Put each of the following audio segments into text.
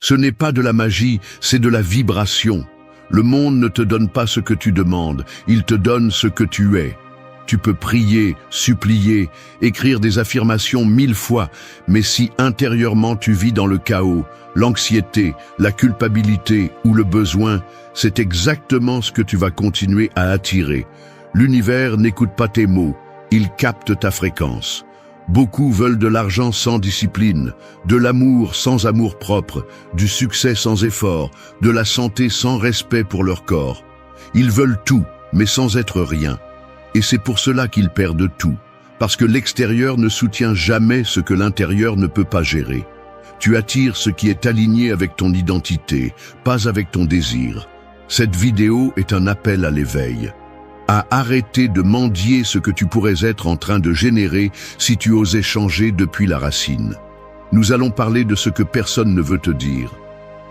Ce n'est pas de la magie, c'est de la vibration. Le monde ne te donne pas ce que tu demandes, il te donne ce que tu es. Tu peux prier, supplier, écrire des affirmations 1000 fois, mais si intérieurement tu vis dans le chaos, l'anxiété, la culpabilité ou le besoin, c'est exactement ce que tu vas continuer à attirer. L'univers n'écoute pas tes mots, il capte ta fréquence. Beaucoup veulent de l'argent sans discipline, de l'amour sans amour-propre, du succès sans effort, de la santé sans respect pour leur corps. Ils veulent tout, mais sans être rien. Et c'est pour cela qu'ils perdent tout, parce que l'extérieur ne soutient jamais ce que l'intérieur ne peut pas gérer. Tu attires ce qui est aligné avec ton identité, pas avec ton désir. Cette vidéo est un appel à l'éveil. À arrêter de mendier ce que tu pourrais être en train de générer si tu osais changer depuis la racine. Nous allons parler de ce que personne ne veut te dire.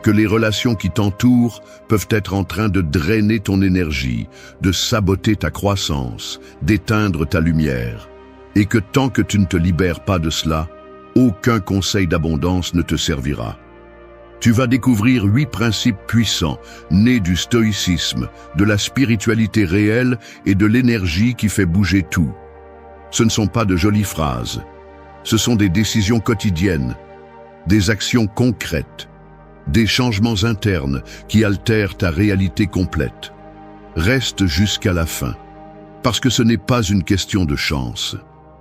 Que les relations qui t'entourent peuvent être en train de drainer ton énergie, de saboter ta croissance, d'éteindre ta lumière. Et que tant que tu ne te libères pas de cela, aucun conseil d'abondance ne te servira. Tu vas découvrir 8 principes puissants, nés du stoïcisme, de la spiritualité réelle et de l'énergie qui fait bouger tout. Ce ne sont pas de jolies phrases. Ce sont des décisions quotidiennes, des actions concrètes, des changements internes qui altèrent ta réalité complète. Reste jusqu'à la fin, parce que ce n'est pas une question de chance.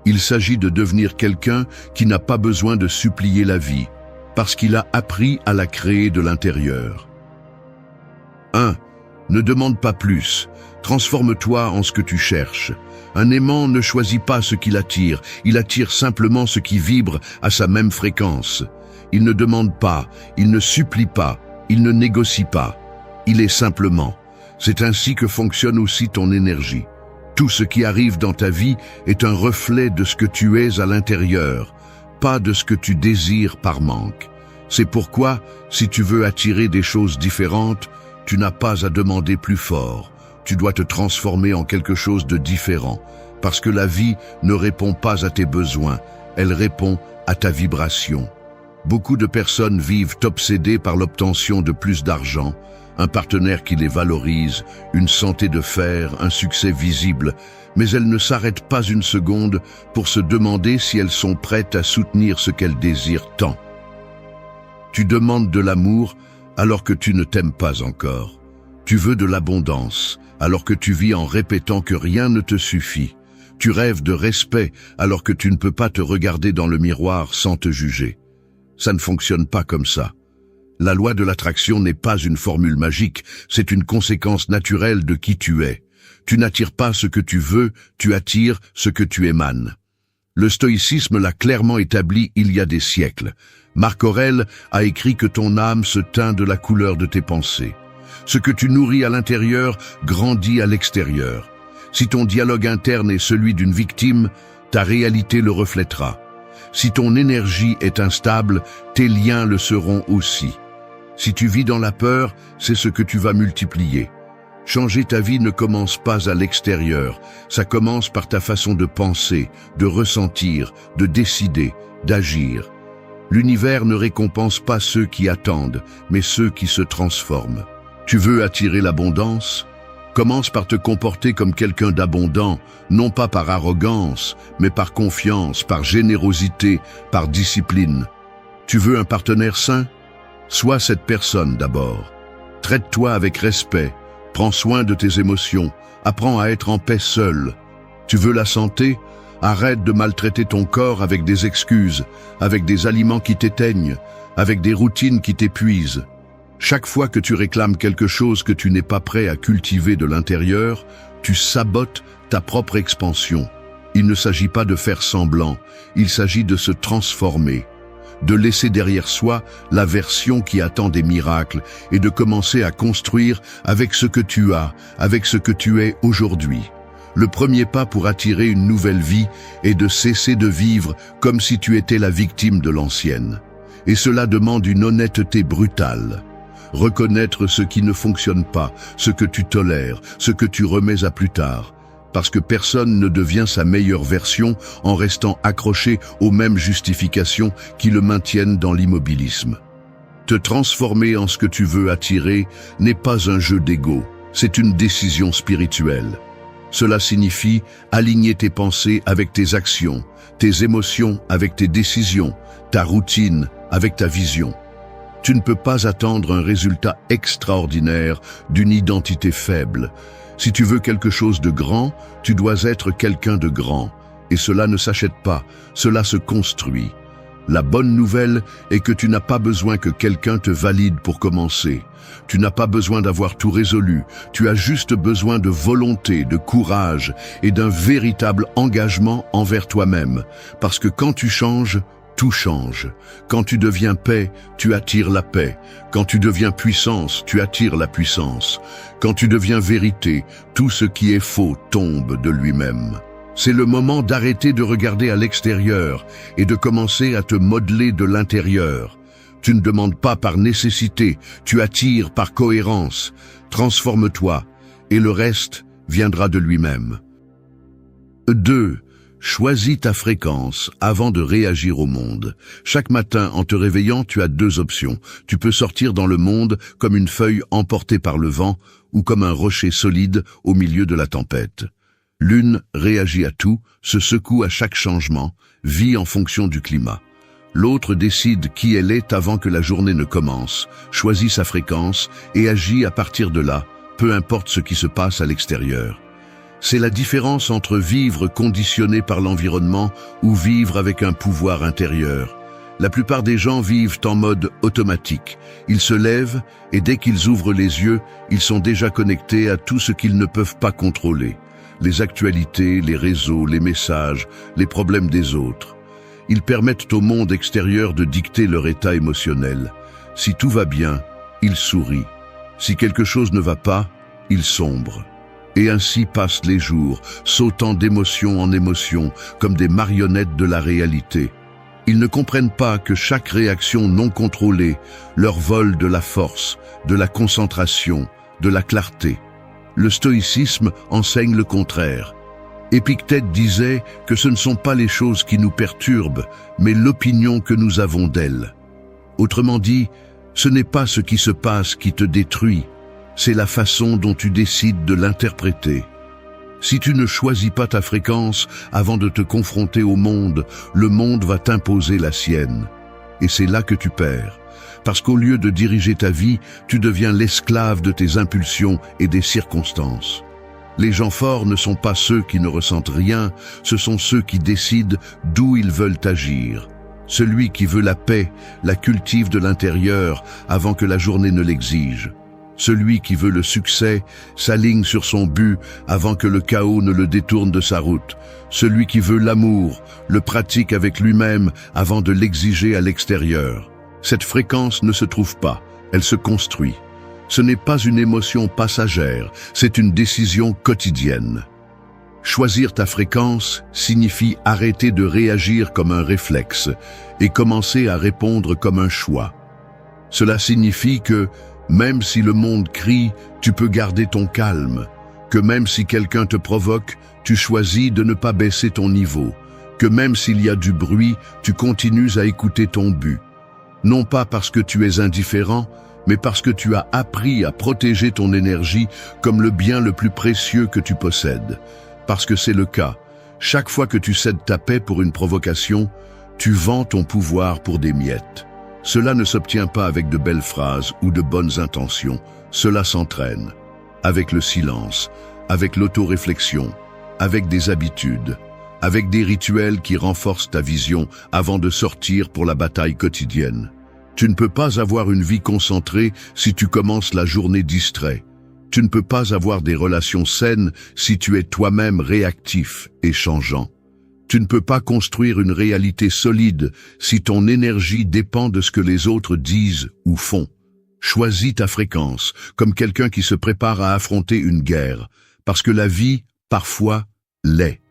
Il s'agit de devenir quelqu'un qui n'a pas besoin de supplier la vie, parce qu'il a appris à la créer de l'intérieur. 1. Ne demande pas plus. Transforme-toi en ce que tu cherches. Un aimant ne choisit pas ce qu'il attire, il attire simplement ce qui vibre à sa même fréquence. Il ne demande pas, il ne supplie pas, il ne négocie pas. Il est simplement. C'est ainsi que fonctionne aussi ton énergie. Tout ce qui arrive dans ta vie est un reflet de ce que tu es à l'intérieur, pas de ce que tu désires par manque. C'est pourquoi, si tu veux attirer des choses différentes, tu n'as pas à demander plus fort. Tu dois te transformer en quelque chose de différent, parce que la vie ne répond pas à tes besoins, elle répond à ta vibration. Beaucoup de personnes vivent obsédées par l'obtention de plus d'argent, un partenaire qui les valorise, une santé de fer, un succès visible, mais elles ne s'arrêtent pas une seconde pour se demander si elles sont prêtes à soutenir ce qu'elles désirent tant. Tu demandes de l'amour alors que tu ne t'aimes pas encore. Tu veux de l'abondance alors que tu vis en répétant que rien ne te suffit. Tu rêves de respect alors que tu ne peux pas te regarder dans le miroir sans te juger. Ça ne fonctionne pas comme ça. La loi de l'attraction n'est pas une formule magique, c'est une conséquence naturelle de qui tu es. Tu n'attires pas ce que tu veux, tu attires ce que tu émanes. Le stoïcisme l'a clairement établi il y a des siècles. Marc Aurèle a écrit que ton âme se teint de la couleur de tes pensées. Ce que tu nourris à l'intérieur grandit à l'extérieur. Si ton dialogue interne est celui d'une victime, ta réalité le reflètera. Si ton énergie est instable, tes liens le seront aussi. Si tu vis dans la peur, c'est ce que tu vas multiplier. Changer ta vie ne commence pas à l'extérieur, ça commence par ta façon de penser, de ressentir, de décider, d'agir. L'univers ne récompense pas ceux qui attendent, mais ceux qui se transforment. Tu veux attirer l'abondance ? Commence par te comporter comme quelqu'un d'abondant, non pas par arrogance, mais par confiance, par générosité, par discipline. Tu veux un partenaire sain ? Sois cette personne d'abord. Traite-toi avec respect, prends soin de tes émotions, apprends à être en paix seul. Tu veux la santé ? Arrête de maltraiter ton corps avec des excuses, avec des aliments qui t'éteignent, avec des routines qui t'épuisent. Chaque fois que tu réclames quelque chose que tu n'es pas prêt à cultiver de l'intérieur, tu sabotes ta propre expansion. Il ne s'agit pas de faire semblant, il s'agit de se transformer, de laisser derrière soi la version qui attend des miracles et de commencer à construire avec ce que tu as, avec ce que tu es aujourd'hui. Le premier pas pour attirer une nouvelle vie est de cesser de vivre comme si tu étais la victime de l'ancienne. Et cela demande une honnêteté brutale. Reconnaître ce qui ne fonctionne pas, ce que tu tolères, ce que tu remets à plus tard. Parce que personne ne devient sa meilleure version en restant accroché aux mêmes justifications qui le maintiennent dans l'immobilisme. Te transformer en ce que tu veux attirer n'est pas un jeu d'ego, c'est une décision spirituelle. Cela signifie aligner tes pensées avec tes actions, tes émotions avec tes décisions, ta routine avec ta vision. Tu ne peux pas attendre un résultat extraordinaire d'une identité faible. Si tu veux quelque chose de grand, tu dois être quelqu'un de grand. Et cela ne s'achète pas, cela se construit. La bonne nouvelle est que tu n'as pas besoin que quelqu'un te valide pour commencer. Tu n'as pas besoin d'avoir tout résolu. Tu as juste besoin de volonté, de courage et d'un véritable engagement envers toi-même. Parce que quand tu changes, tout change. Quand tu deviens paix, tu attires la paix. Quand tu deviens puissance, tu attires la puissance. Quand tu deviens vérité, tout ce qui est faux tombe de lui-même. C'est le moment d'arrêter de regarder à l'extérieur et de commencer à te modeler de l'intérieur. Tu ne demandes pas par nécessité, tu attires par cohérence. Transforme-toi et le reste viendra de lui-même. 2. Choisis ta fréquence avant de réagir au monde. Chaque matin, en te réveillant, tu as 2 options. Tu peux sortir dans le monde comme une feuille emportée par le vent ou comme un rocher solide au milieu de la tempête. L'une réagit à tout, se secoue à chaque changement, vit en fonction du climat. L'autre décide qui elle est avant que la journée ne commence, choisit sa fréquence et agit à partir de là, peu importe ce qui se passe à l'extérieur. C'est la différence entre vivre conditionné par l'environnement ou vivre avec un pouvoir intérieur. La plupart des gens vivent en mode automatique. Ils se lèvent et dès qu'ils ouvrent les yeux, ils sont déjà connectés à tout ce qu'ils ne peuvent pas contrôler. Les actualités, les réseaux, les messages, les problèmes des autres. Ils permettent au monde extérieur de dicter leur état émotionnel. Si tout va bien, ils sourient. Si quelque chose ne va pas, ils sombrent. Et ainsi passent les jours, sautant d'émotion en émotion, comme des marionnettes de la réalité. Ils ne comprennent pas que chaque réaction non contrôlée leur vole de la force, de la concentration, de la clarté. Le stoïcisme enseigne le contraire. Épictète disait que ce ne sont pas les choses qui nous perturbent, mais l'opinion que nous avons d'elles. Autrement dit, ce n'est pas ce qui se passe qui te détruit, c'est la façon dont tu décides de l'interpréter. Si tu ne choisis pas ta fréquence avant de te confronter au monde, le monde va t'imposer la sienne. Et c'est là que tu perds. Parce qu'au lieu de diriger ta vie, tu deviens l'esclave de tes impulsions et des circonstances. Les gens forts ne sont pas ceux qui ne ressentent rien, ce sont ceux qui décident d'où ils veulent agir. Celui qui veut la paix la cultive de l'intérieur avant que la journée ne l'exige. Celui qui veut le succès s'aligne sur son but avant que le chaos ne le détourne de sa route. Celui qui veut l'amour le pratique avec lui-même avant de l'exiger à l'extérieur. Cette fréquence ne se trouve pas, elle se construit. Ce n'est pas une émotion passagère, c'est une décision quotidienne. Choisir ta fréquence signifie arrêter de réagir comme un réflexe et commencer à répondre comme un choix. Cela signifie que, même si le monde crie, tu peux garder ton calme, que même si quelqu'un te provoque, tu choisis de ne pas baisser ton niveau, que même s'il y a du bruit, tu continues à écouter ton but. Non pas parce que tu es indifférent, mais parce que tu as appris à protéger ton énergie comme le bien le plus précieux que tu possèdes. Parce que c'est le cas. Chaque fois que tu cèdes ta paix pour une provocation, tu vends ton pouvoir pour des miettes. Cela ne s'obtient pas avec de belles phrases ou de bonnes intentions. Cela s'entraîne. Avec le silence, avec l'autoréflexion, avec des habitudes, avec des rituels qui renforcent ta vision avant de sortir pour la bataille quotidienne. Tu ne peux pas avoir une vie concentrée si tu commences la journée distrait. Tu ne peux pas avoir des relations saines si tu es toi-même réactif et changeant. Tu ne peux pas construire une réalité solide si ton énergie dépend de ce que les autres disent ou font. Choisis ta fréquence comme quelqu'un qui se prépare à affronter une guerre, parce que la vie, parfois, l'est.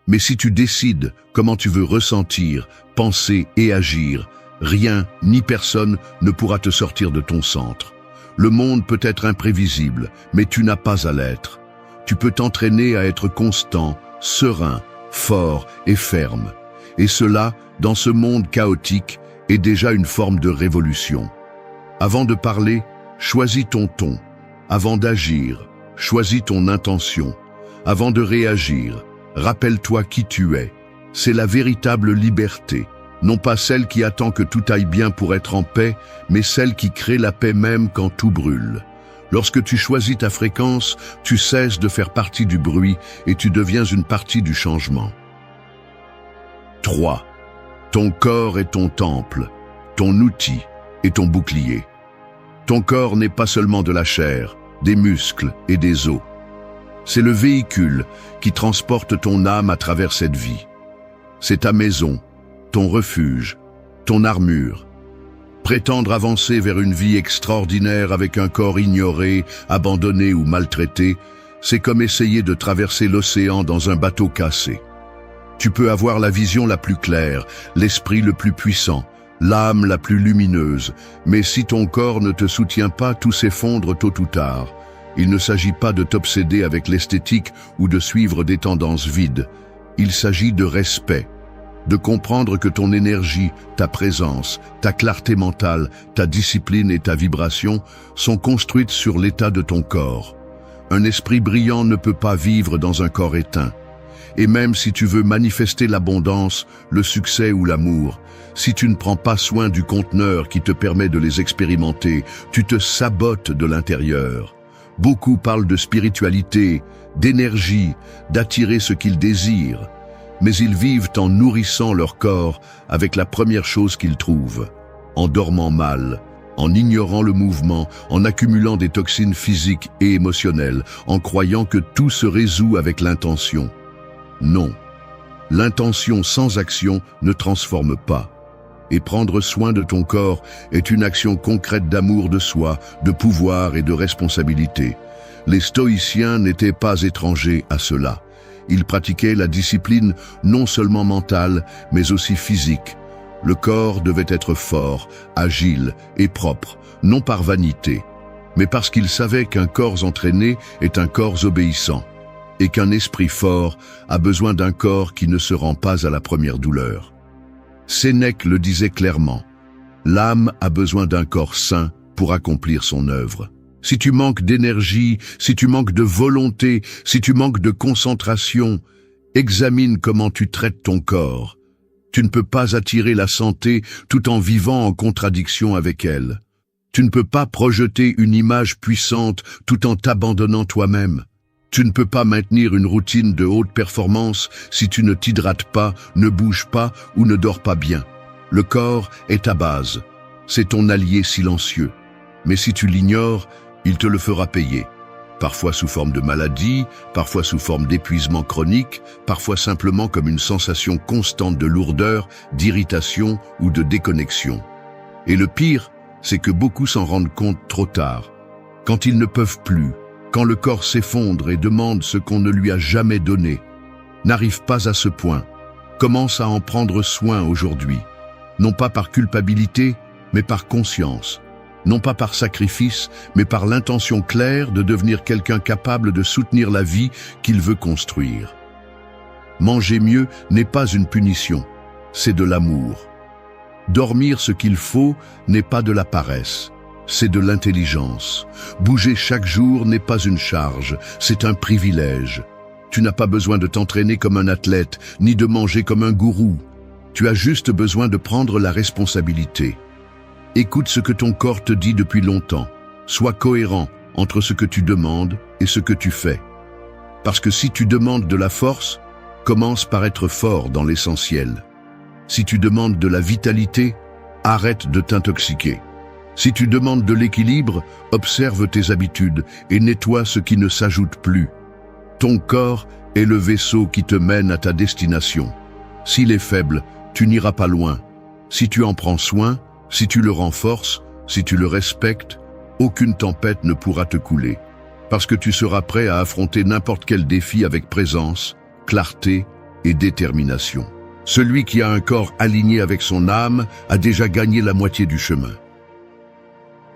Mais si tu décides comment tu veux ressentir, penser et agir, rien ni personne ne pourra te sortir de ton centre. Le monde peut être imprévisible, mais tu n'as pas à l'être. Tu peux t'entraîner à être constant, serein, fort et ferme. Et cela, dans ce monde chaotique, est déjà une forme de révolution. Avant de parler, choisis ton ton. Avant d'agir, choisis ton intention. Avant de réagir, rappelle-toi qui tu es. C'est la véritable liberté, non pas celle qui attend que tout aille bien pour être en paix, mais celle qui crée la paix même quand tout brûle. Lorsque tu choisis ta fréquence, tu cesses de faire partie du bruit et tu deviens une partie du changement. 3. Ton corps est ton temple, ton outil et ton bouclier. Ton corps n'est pas seulement de la chair, des muscles et des os. C'est le véhicule qui transporte ton âme à travers cette vie. C'est ta maison, ton refuge, ton armure. Prétendre avancer vers une vie extraordinaire avec un corps ignoré, abandonné ou maltraité, c'est comme essayer de traverser l'océan dans un bateau cassé. Tu peux avoir la vision la plus claire, l'esprit le plus puissant, l'âme la plus lumineuse, mais si ton corps ne te soutient pas, tout s'effondre tôt ou tard. Il ne s'agit pas de t'obséder avec l'esthétique ou de suivre des tendances vides. Il s'agit de respect, de comprendre que ton énergie, ta présence, ta clarté mentale, ta discipline et ta vibration sont construites sur l'état de ton corps. Un esprit brillant ne peut pas vivre dans un corps éteint. Et même si tu veux manifester l'abondance, le succès ou l'amour, si tu ne prends pas soin du conteneur qui te permet de les expérimenter, tu te sabotes de l'intérieur. Beaucoup parlent de spiritualité, d'énergie, d'attirer ce qu'ils désirent, mais ils vivent en nourrissant leur corps avec la première chose qu'ils trouvent, en dormant mal, en ignorant le mouvement, en accumulant des toxines physiques et émotionnelles, en croyant que tout se résout avec l'intention. Non, l'intention sans action ne transforme pas. Et prendre soin de ton corps est une action concrète d'amour de soi, de pouvoir et de responsabilité. Les stoïciens n'étaient pas étrangers à cela. Ils pratiquaient la discipline non seulement mentale, mais aussi physique. Le corps devait être fort, agile et propre, non par vanité, mais parce qu'ils savaient qu'un corps entraîné est un corps obéissant, et qu'un esprit fort a besoin d'un corps qui ne se rend pas à la première douleur. Sénèque le disait clairement, l'âme a besoin d'un corps sain pour accomplir son œuvre. Si tu manques d'énergie, si tu manques de volonté, si tu manques de concentration, examine comment tu traites ton corps. Tu ne peux pas attirer la santé tout en vivant en contradiction avec elle. Tu ne peux pas projeter une image puissante tout en t'abandonnant toi-même. Tu ne peux pas maintenir une routine de haute performance si tu ne t'hydrates pas, ne bouges pas ou ne dors pas bien. Le corps est ta base. C'est ton allié silencieux. Mais si tu l'ignores, il te le fera payer. Parfois sous forme de maladie, parfois sous forme d'épuisement chronique, parfois simplement comme une sensation constante de lourdeur, d'irritation ou de déconnexion. Et le pire, c'est que beaucoup s'en rendent compte trop tard, quand ils ne peuvent plus, quand le corps s'effondre et demande ce qu'on ne lui a jamais donné. N'arrive pas à ce point. Commence à en prendre soin aujourd'hui. Non pas par culpabilité, mais par conscience. Non pas par sacrifice, mais par l'intention claire de devenir quelqu'un capable de soutenir la vie qu'il veut construire. Manger mieux n'est pas une punition, c'est de l'amour. Dormir ce qu'il faut n'est pas de la paresse, c'est de l'intelligence. Bouger chaque jour n'est pas une charge, c'est un privilège. Tu n'as pas besoin de t'entraîner comme un athlète, ni de manger comme un gourou. Tu as juste besoin de prendre la responsabilité. Écoute ce que ton corps te dit depuis longtemps. Sois cohérent entre ce que tu demandes et ce que tu fais. Parce que si tu demandes de la force, commence par être fort dans l'essentiel. Si tu demandes de la vitalité, arrête de t'intoxiquer. Si tu demandes de l'équilibre, observe tes habitudes et nettoie ce qui ne s'ajoute plus. Ton corps est le vaisseau qui te mène à ta destination. S'il est faible, tu n'iras pas loin. Si tu en prends soin, si tu le renforces, si tu le respectes, aucune tempête ne pourra te couler, parce que tu seras prêt à affronter n'importe quel défi avec présence, clarté et détermination. Celui qui a un corps aligné avec son âme a déjà gagné la moitié du chemin.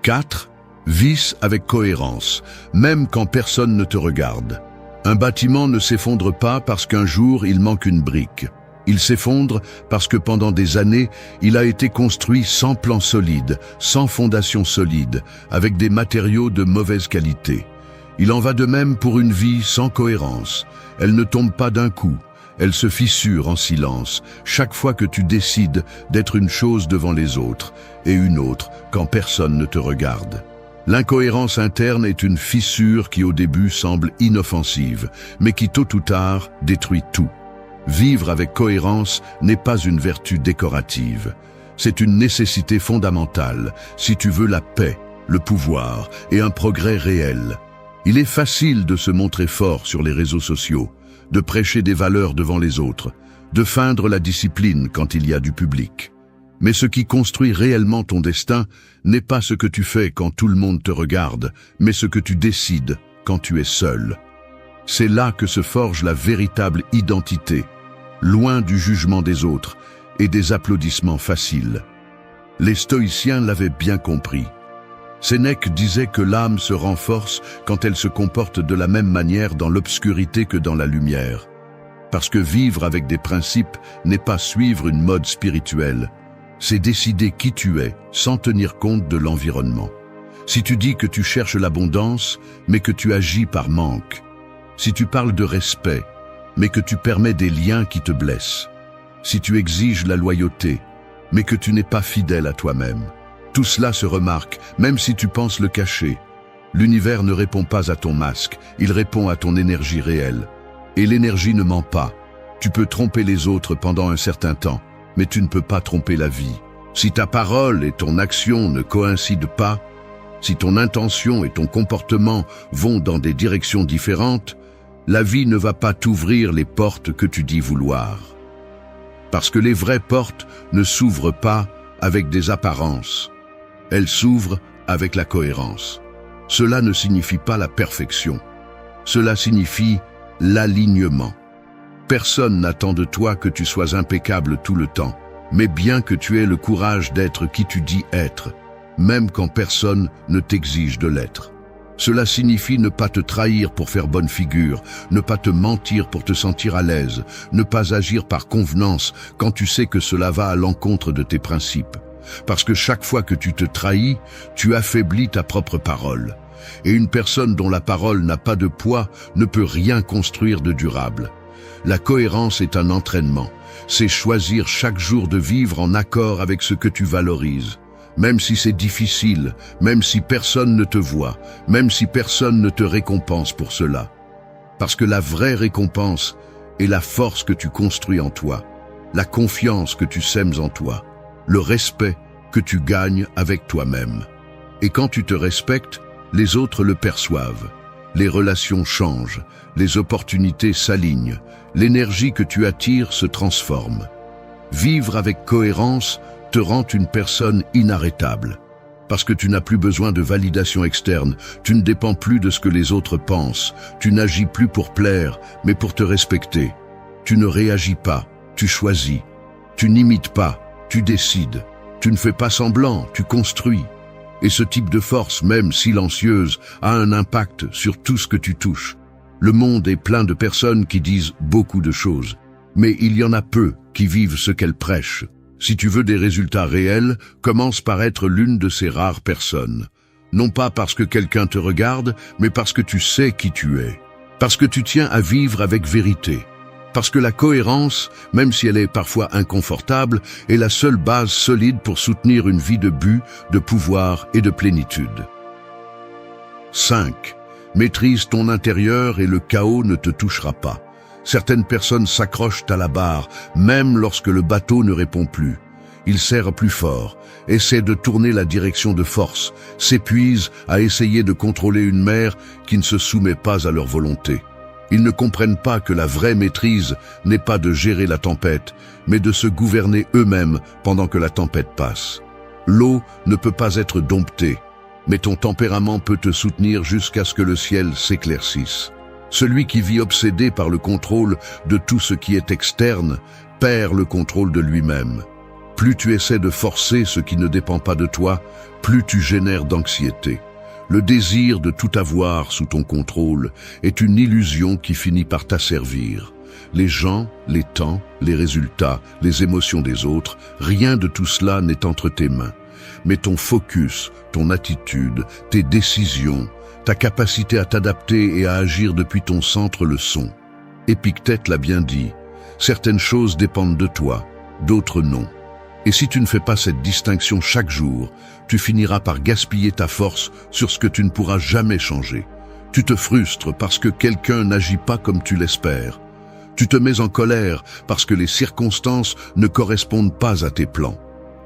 4. Visse avec cohérence, même quand personne ne te regarde. Un bâtiment ne s'effondre pas parce qu'un jour il manque une brique. Il s'effondre parce que pendant des années, il a été construit sans plan solide, sans fondation solide, avec des matériaux de mauvaise qualité. Il en va de même pour une vie sans cohérence. Elle ne tombe pas d'un coup, elle se fissure en silence, chaque fois que tu décides d'être une chose devant les autres, et une autre quand personne ne te regarde. L'incohérence interne est une fissure qui au début semble inoffensive, mais qui tôt ou tard détruit tout. Vivre avec cohérence n'est pas une vertu décorative. C'est une nécessité fondamentale si tu veux la paix, le pouvoir et un progrès réel. Il est facile de se montrer fort sur les réseaux sociaux, de prêcher des valeurs devant les autres, de feindre la discipline quand il y a du public. Mais ce qui construit réellement ton destin n'est pas ce que tu fais quand tout le monde te regarde, mais ce que tu décides quand tu es seul. C'est là que se forge la véritable identité, loin du jugement des autres et des applaudissements faciles. Les stoïciens l'avaient bien compris. Sénèque disait que l'âme se renforce quand elle se comporte de la même manière dans l'obscurité que dans la lumière. Parce que vivre avec des principes n'est pas suivre une mode spirituelle, c'est décider qui tu es sans tenir compte de l'environnement. Si tu dis que tu cherches l'abondance, mais que tu agis par manque. Si tu parles de respect, mais que tu permets des liens qui te blessent. Si tu exiges la loyauté, mais que tu n'es pas fidèle à toi-même. Tout cela se remarque, même si tu penses le cacher. L'univers ne répond pas à ton masque, il répond à ton énergie réelle. Et l'énergie ne ment pas. Tu peux tromper les autres pendant un certain temps, mais tu ne peux pas tromper la vie. Si ta parole et ton action ne coïncident pas, si ton intention et ton comportement vont dans des directions différentes, la vie ne va pas t'ouvrir les portes que tu dis vouloir. Parce que les vraies portes ne s'ouvrent pas avec des apparences. Elles s'ouvrent avec la cohérence. Cela ne signifie pas la perfection. Cela signifie l'alignement. Personne n'attend de toi que tu sois impeccable tout le temps, mais bien que tu aies le courage d'être qui tu dis être, même quand personne ne t'exige de l'être. Cela signifie ne pas te trahir pour faire bonne figure, ne pas te mentir pour te sentir à l'aise, ne pas agir par convenance quand tu sais que cela va à l'encontre de tes principes. Parce que chaque fois que tu te trahis, tu affaiblis ta propre parole. Et une personne dont la parole n'a pas de poids ne peut rien construire de durable. La cohérence est un entraînement. C'est choisir chaque jour de vivre en accord avec ce que tu valorises. Même si c'est difficile, même si personne ne te voit, même si personne ne te récompense pour cela. Parce que la vraie récompense est la force que tu construis en toi, la confiance que tu sèmes en toi, le respect que tu gagnes avec toi-même. Et quand tu te respectes, les autres le perçoivent. Les relations changent, les opportunités s'alignent, l'énergie que tu attires se transforme. Vivre avec cohérence te rend une personne inarrêtable. Parce que tu n'as plus besoin de validation externe, tu ne dépends plus de ce que les autres pensent, tu n'agis plus pour plaire, mais pour te respecter. Tu ne réagis pas, tu choisis. Tu n'imites pas, tu décides. Tu ne fais pas semblant, tu construis. Et ce type de force, même silencieuse, a un impact sur tout ce que tu touches. Le monde est plein de personnes qui disent beaucoup de choses, mais il y en a peu qui vivent ce qu'elles prêchent. Si tu veux des résultats réels, commence par être l'une de ces rares personnes. Non pas parce que quelqu'un te regarde, mais parce que tu sais qui tu es. Parce que tu tiens à vivre avec vérité. Parce que la cohérence, même si elle est parfois inconfortable, est la seule base solide pour soutenir une vie de but, de pouvoir et de plénitude. 5. Maîtrise ton intérieur et le chaos ne te touchera pas. Certaines personnes s'accrochent à la barre, même lorsque le bateau ne répond plus. Ils serrent plus fort, essaient de tourner la direction de force, s'épuisent à essayer de contrôler une mer qui ne se soumet pas à leur volonté. Ils ne comprennent pas que la vraie maîtrise n'est pas de gérer la tempête, mais de se gouverner eux-mêmes pendant que la tempête passe. L'eau ne peut pas être domptée, mais ton tempérament peut te soutenir jusqu'à ce que le ciel s'éclaircisse. Celui qui vit obsédé par le contrôle de tout ce qui est externe perd le contrôle de lui-même. Plus tu essaies de forcer ce qui ne dépend pas de toi, plus tu génères d'anxiété. Le désir de tout avoir sous ton contrôle est une illusion qui finit par t'asservir. Les gens, les temps, les résultats, les émotions des autres, rien de tout cela n'est entre tes mains. Mais ton focus, ton attitude, tes décisions, ta capacité à t'adapter et à agir depuis ton centre le sont. Épictète l'a bien dit, certaines choses dépendent de toi, d'autres non. Et si tu ne fais pas cette distinction chaque jour, tu finiras par gaspiller ta force sur ce que tu ne pourras jamais changer. Tu te frustres parce que quelqu'un n'agit pas comme tu l'espères. Tu te mets en colère parce que les circonstances ne correspondent pas à tes plans.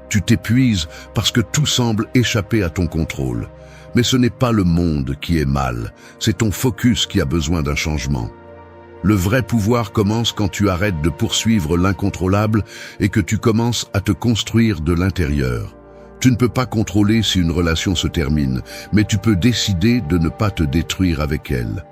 Tu t'épuises parce que tout semble échapper à ton contrôle. Mais ce n'est pas le monde qui est mal, c'est ton focus qui a besoin d'un changement. Le vrai pouvoir commence quand tu arrêtes de poursuivre l'incontrôlable et que tu commences à te construire de l'intérieur. Tu ne peux pas contrôler si une relation se termine, mais tu peux décider de ne pas te détruire avec elle.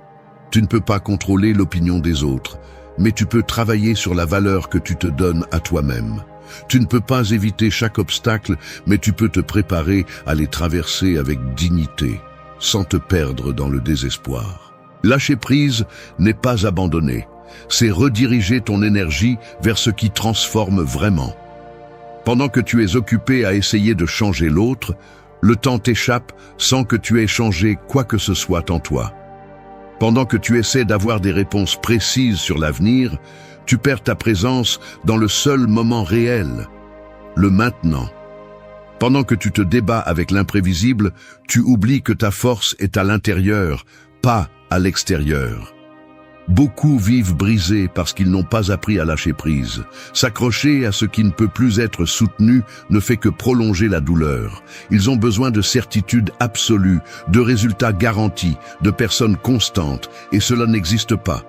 Tu ne peux pas contrôler l'opinion des autres, mais tu peux travailler sur la valeur que tu te donnes à toi-même. Tu ne peux pas éviter chaque obstacle, mais tu peux te préparer à les traverser avec dignité, sans te perdre dans le désespoir. Lâcher prise n'est pas abandonner, c'est rediriger ton énergie vers ce qui transforme vraiment. Pendant que tu es occupé à essayer de changer l'autre, le temps t'échappe sans que tu aies changé quoi que ce soit en toi. Pendant que tu essaies d'avoir des réponses précises sur l'avenir, tu perds ta présence dans le seul moment réel, le maintenant. Pendant que tu te débats avec l'imprévisible, tu oublies que ta force est à l'intérieur, pas à l'extérieur. Beaucoup vivent brisés parce qu'ils n'ont pas appris à lâcher prise. S'accrocher à ce qui ne peut plus être soutenu ne fait que prolonger la douleur. Ils ont besoin de certitudes absolues, de résultats garantis, de personnes constantes, et cela n'existe pas.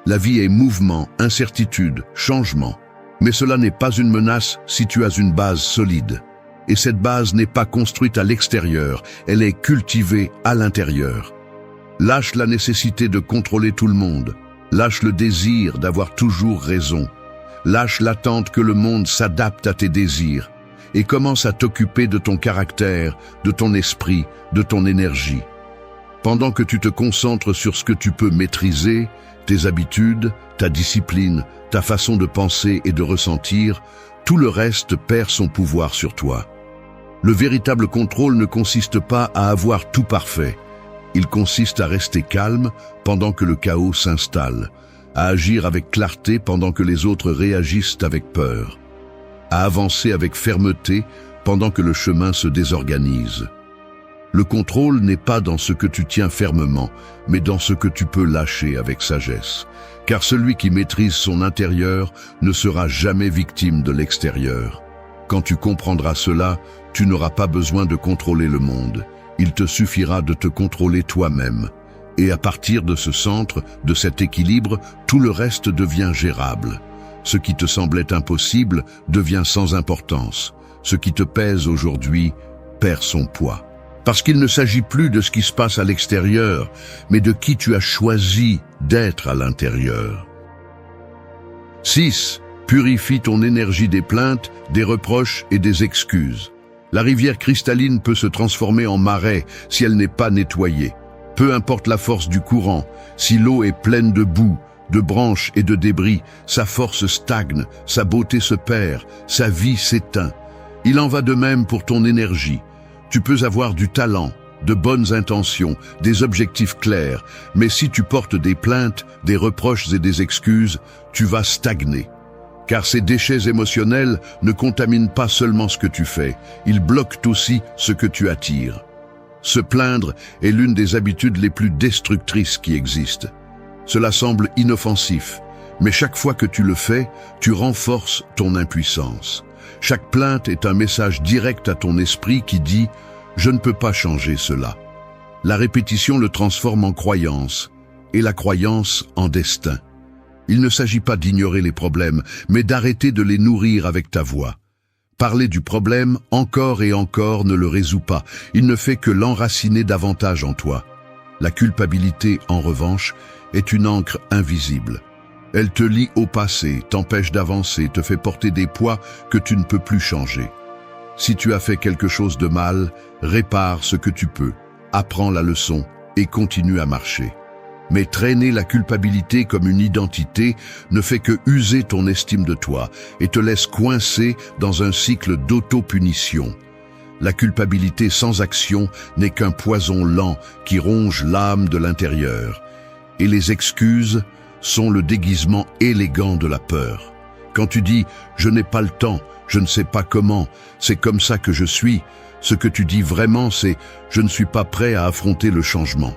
La vie est mouvement, incertitude, changement. Mais cela n'est pas une menace si tu as une base solide. Et cette base n'est pas construite à l'extérieur, elle est cultivée à l'intérieur. Lâche la nécessité de contrôler tout le monde. Lâche le désir d'avoir toujours raison. Lâche l'attente que le monde s'adapte à tes désirs. Et commence à t'occuper de ton caractère, de ton esprit, de ton énergie. Pendant que tu te concentres sur ce que tu peux maîtriser, tes habitudes, ta discipline, ta façon de penser et de ressentir, tout le reste perd son pouvoir sur toi. Le véritable contrôle ne consiste pas à avoir tout parfait. Il consiste à rester calme pendant que le chaos s'installe, à agir avec clarté pendant que les autres réagissent avec peur, à avancer avec fermeté pendant que le chemin se désorganise. Le contrôle n'est pas dans ce que tu tiens fermement, mais dans ce que tu peux lâcher avec sagesse. Car celui qui maîtrise son intérieur ne sera jamais victime de l'extérieur. Quand tu comprendras cela, tu n'auras pas besoin de contrôler le monde. Il te suffira de te contrôler toi-même. Et à partir de ce centre, de cet équilibre, tout le reste devient gérable. Ce qui te semblait impossible devient sans importance. Ce qui te pèse aujourd'hui perd son poids. Parce qu'il ne s'agit plus de ce qui se passe à l'extérieur, mais de qui tu as choisi d'être à l'intérieur. 6. Purifie ton énergie des plaintes, des reproches et des excuses. La rivière cristalline peut se transformer en marais si elle n'est pas nettoyée. Peu importe la force du courant, si l'eau est pleine de boue, de branches et de débris, sa force stagne, sa beauté se perd, sa vie s'éteint. Il en va de même pour ton énergie. Tu peux avoir du talent, de bonnes intentions, des objectifs clairs, mais si tu portes des plaintes, des reproches et des excuses, tu vas stagner. Car ces déchets émotionnels ne contaminent pas seulement ce que tu fais, ils bloquent aussi ce que tu attires. Se plaindre est l'une des habitudes les plus destructrices qui existent. Cela semble inoffensif, mais chaque fois que tu le fais, tu renforces ton impuissance. Chaque plainte est un message direct à ton esprit qui dit « Je ne peux pas changer cela ». La répétition le transforme en croyance, et la croyance en destin. Il ne s'agit pas d'ignorer les problèmes, mais d'arrêter de les nourrir avec ta voix. Parler du problème encore et encore ne le résout pas, il ne fait que l'enraciner davantage en toi. La culpabilité, en revanche, est une encre invisible. Elle te lie au passé, t'empêche d'avancer, te fait porter des poids que tu ne peux plus changer. Si tu as fait quelque chose de mal, répare ce que tu peux, apprends la leçon et continue à marcher. Mais traîner la culpabilité comme une identité ne fait que user ton estime de toi et te laisse coincé dans un cycle d'auto-punition. La culpabilité sans action n'est qu'un poison lent qui ronge l'âme de l'intérieur. Et les excuses sont le déguisement élégant de la peur. Quand tu dis « je n'ai pas le temps, je ne sais pas comment, c'est comme ça que je suis », ce que tu dis vraiment c'est « je ne suis pas prêt à affronter le changement ».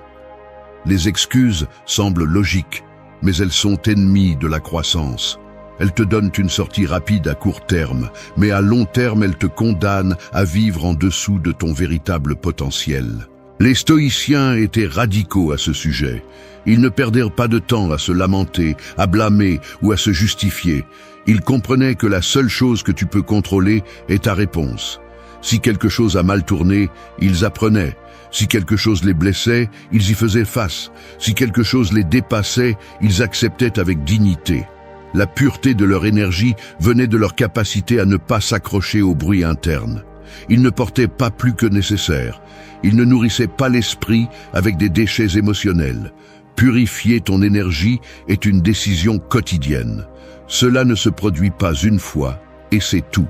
Les excuses semblent logiques, mais elles sont ennemies de la croissance. Elles te donnent une sortie rapide à court terme, mais à long terme elles te condamnent à vivre en dessous de ton véritable potentiel. Les stoïciens étaient radicaux à ce sujet. Ils ne perdèrent pas de temps à se lamenter, à blâmer ou à se justifier. Ils comprenaient que la seule chose que tu peux contrôler est ta réponse. Si quelque chose a mal tourné, ils apprenaient. Si quelque chose les blessait, ils y faisaient face. Si quelque chose les dépassait, ils acceptaient avec dignité. La pureté de leur énergie venait de leur capacité à ne pas s'accrocher au bruit interne. Ils ne portaient pas plus que nécessaire. Ils ne nourrissaient pas l'esprit avec des déchets émotionnels. Purifier ton énergie est une décision quotidienne. Cela ne se produit pas une fois, et c'est tout.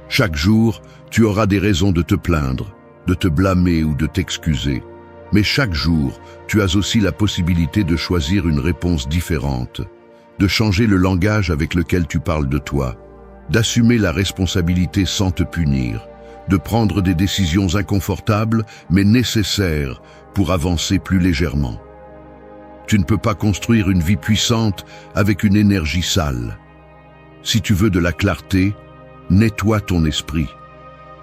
Chaque jour, tu auras des raisons de te plaindre, de te blâmer ou de t'excuser. Mais chaque jour, tu as aussi la possibilité de choisir une réponse différente, de changer le langage avec lequel tu parles de toi, d'assumer la responsabilité sans te punir, de prendre des décisions inconfortables mais nécessaires pour avancer plus légèrement. Tu ne peux pas construire une vie puissante avec une énergie sale. Si tu veux de la clarté, nettoie ton esprit.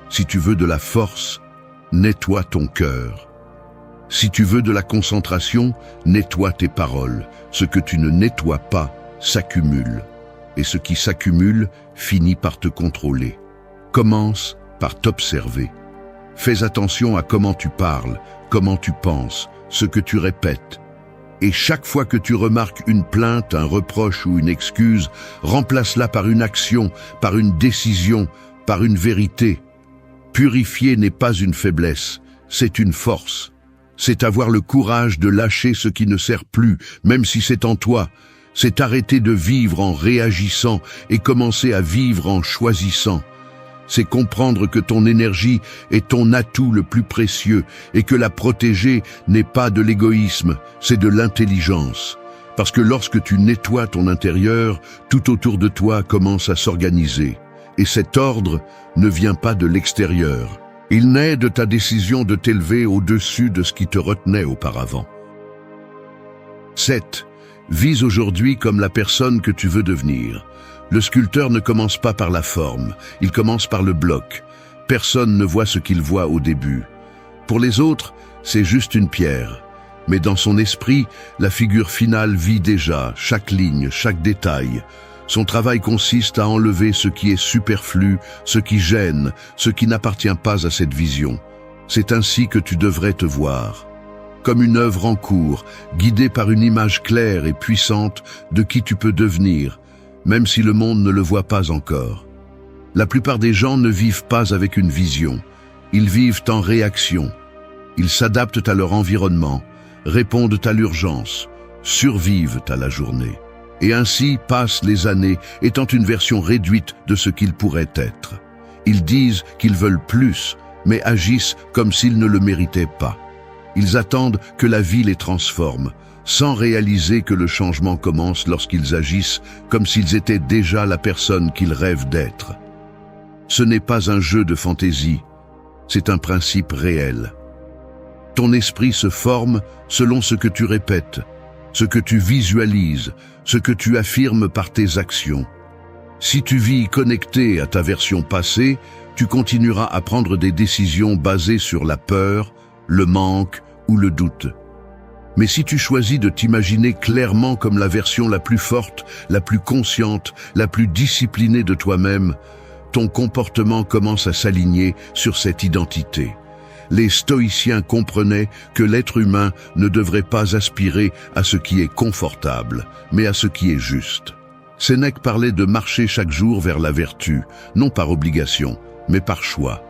Si tu veux de la force, nettoie ton cœur. Si tu veux de la concentration, nettoie tes paroles. Ce que tu ne nettoies pas s'accumule. Et ce qui s'accumule finit par te contrôler. Commence par t'observer. Fais attention à comment tu parles, comment tu penses, ce que tu répètes. Et chaque fois que tu remarques une plainte, un reproche ou une excuse, remplace-la par une action, par une décision, par une vérité. Purifier n'est pas une faiblesse, c'est une force. C'est avoir le courage de lâcher ce qui ne sert plus, même si c'est en toi. C'est arrêter de vivre en réagissant et commencer à vivre en choisissant. C'est comprendre que ton énergie est ton atout le plus précieux et que la protéger n'est pas de l'égoïsme, c'est de l'intelligence. Parce que lorsque tu nettoies ton intérieur, tout autour de toi commence à s'organiser. Et cet ordre ne vient pas de l'extérieur. Il naît de ta décision de t'élever au-dessus de ce qui te retenait auparavant. 7. Vise aujourd'hui comme la personne que tu veux devenir. Le sculpteur ne commence pas par la forme, il commence par le bloc. Personne ne voit ce qu'il voit au début. Pour les autres, c'est juste une pierre. Mais dans son esprit, la figure finale vit déjà, chaque ligne, chaque détail. Son travail consiste à enlever ce qui est superflu, ce qui gêne, ce qui n'appartient pas à cette vision. C'est ainsi que tu devrais te voir. Comme une œuvre en cours, guidée par une image claire et puissante de qui tu peux devenir, même si le monde ne le voit pas encore. La plupart des gens ne vivent pas avec une vision. Ils vivent en réaction. Ils s'adaptent à leur environnement, répondent à l'urgence, survivent à la journée. Et ainsi passent les années, étant une version réduite de ce qu'ils pourraient être. Ils disent qu'ils veulent plus, mais agissent comme s'ils ne le méritaient pas. Ils attendent que la vie les transforme, sans réaliser que le changement commence lorsqu'ils agissent comme s'ils étaient déjà la personne qu'ils rêvent d'être. Ce n'est pas un jeu de fantaisie, c'est un principe réel. Ton esprit se forme selon ce que tu répètes, ce que tu visualises, ce que tu affirmes par tes actions. Si tu vis connecté à ta version passée, tu continueras à prendre des décisions basées sur la peur, le manque ou le doute. Mais si tu choisis de t'imaginer clairement comme la version la plus forte, la plus consciente, la plus disciplinée de toi-même, ton comportement commence à s'aligner sur cette identité. Les stoïciens comprenaient que l'être humain ne devrait pas aspirer à ce qui est confortable, mais à ce qui est juste. Sénèque parlait de marcher chaque jour vers la vertu, non par obligation, mais par choix.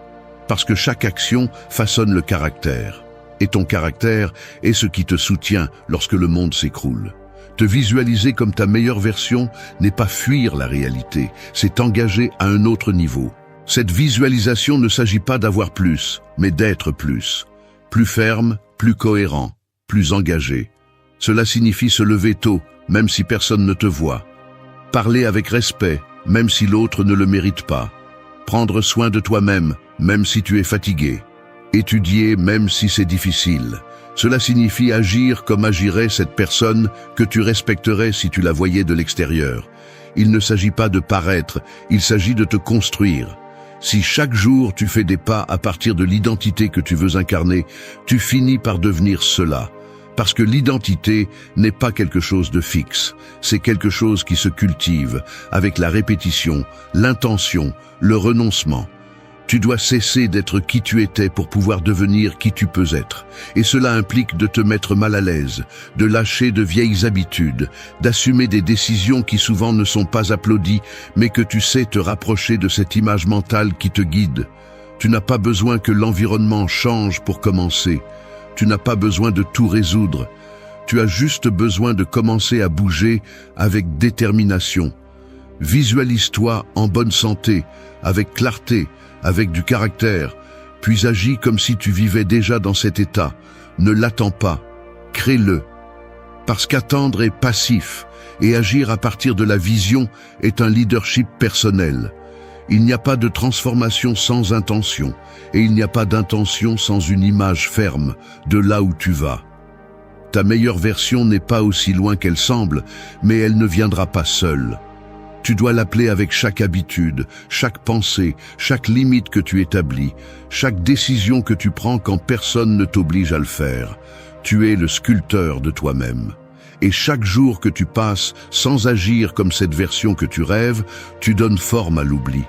Parce que chaque action façonne le caractère. et ton caractère est ce qui te soutient lorsque le monde s'écroule. Te visualiser comme ta meilleure version n'est pas fuir la réalité, c'est t'engager à un autre niveau. Cette visualisation ne s'agit pas d'avoir plus, mais d'être plus. Plus ferme, plus cohérent, plus engagé. Cela signifie se lever tôt, même si personne ne te voit. Parler avec respect, même si l'autre ne le mérite pas. Prendre soin de toi-même, même si tu es fatigué. Étudier, même si c'est difficile. Cela signifie agir comme agirait cette personne que tu respecterais si tu la voyais de l'extérieur. Il ne s'agit pas de paraître, il s'agit de te construire. Si chaque jour tu fais des pas à partir de l'identité que tu veux incarner, tu finis par devenir cela. Parce que l'identité n'est pas quelque chose de fixe, c'est quelque chose qui se cultive avec la répétition, l'intention, le renoncement. Tu dois cesser d'être qui tu étais pour pouvoir devenir qui tu peux être. Et cela implique de te mettre mal à l'aise, de lâcher de vieilles habitudes, d'assumer des décisions qui souvent ne sont pas applaudies, mais que tu sais te rapprocher de cette image mentale qui te guide. Tu n'as pas besoin que l'environnement change pour commencer. Tu n'as pas besoin de tout résoudre. Tu as juste besoin de commencer à bouger avec détermination. Visualise-toi en bonne santé, avec clarté, avec du caractère, puis agis comme si tu vivais déjà dans cet état. Ne l'attends pas, crée-le. Parce qu'attendre est passif, et agir à partir de la vision est un leadership personnel. Il n'y a pas de transformation sans intention, et il n'y a pas d'intention sans une image ferme de là où tu vas. Ta meilleure version n'est pas aussi loin qu'elle semble, mais elle ne viendra pas seule. Tu dois l'appeler avec chaque habitude, chaque pensée, chaque limite que tu établis, chaque décision que tu prends quand personne ne t'oblige à le faire. Tu es le sculpteur de toi-même. Et chaque jour que tu passes sans agir comme cette version que tu rêves, tu donnes forme à l'oubli.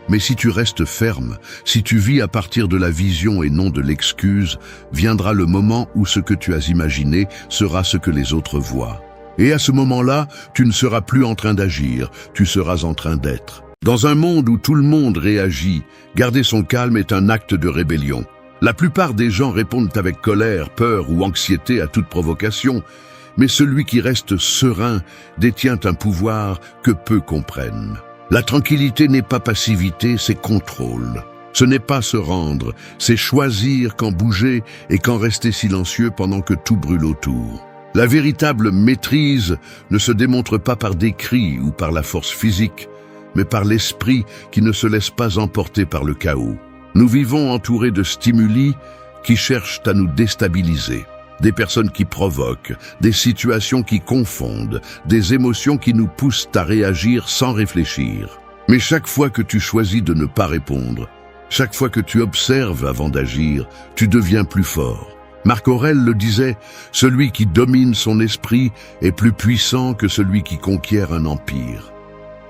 Mais si tu restes ferme, si tu vis à partir de la vision et non de l'excuse, viendra le moment où ce que tu as imaginé sera ce que les autres voient. Et à ce moment-là, tu ne seras plus en train d'agir, tu seras en train d'être. Dans un monde où tout le monde réagit, garder son calme est un acte de rébellion. La plupart des gens répondent avec colère, peur ou anxiété à toute provocation, mais celui qui reste serein détient un pouvoir que peu comprennent. La tranquillité n'est pas passivité, c'est contrôle. Ce n'est pas se rendre, c'est choisir quand bouger et quand rester silencieux pendant que tout brûle autour. La véritable maîtrise ne se démontre pas par des cris ou par la force physique, mais par l'esprit qui ne se laisse pas emporter par le chaos. Nous vivons entourés de stimuli qui cherchent à nous déstabiliser. Des personnes qui provoquent, des situations qui confondent, des émotions qui nous poussent à réagir sans réfléchir. Mais chaque fois que tu choisis de ne pas répondre, chaque fois que tu observes avant d'agir, tu deviens plus fort. Marc Aurèle le disait, « Celui qui domine son esprit est plus puissant que celui qui conquiert un empire. »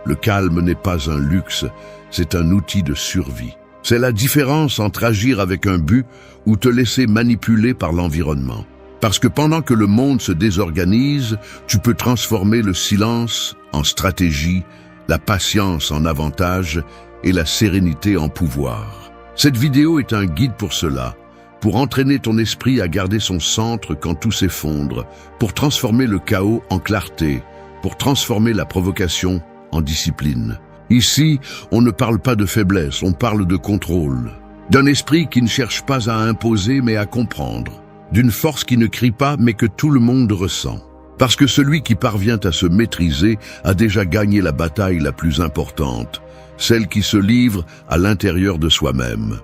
Le calme n'est pas un luxe, c'est un outil de survie. C'est la différence entre agir avec un but ou te laisser manipuler par l'environnement. Parce que pendant que le monde se désorganise, tu peux transformer le silence en stratégie, la patience en avantage et la sérénité en pouvoir. Cette vidéo est un guide pour cela, pour entraîner ton esprit à garder son centre quand tout s'effondre, pour transformer le chaos en clarté, pour transformer la provocation en discipline. Ici, on ne parle pas de faiblesse, on parle de contrôle, d'un esprit qui ne cherche pas à imposer mais à comprendre, d'une force qui ne crie pas mais que tout le monde ressent. Parce que celui qui parvient à se maîtriser a déjà gagné la bataille la plus importante, celle qui se livre à l'intérieur de soi-même.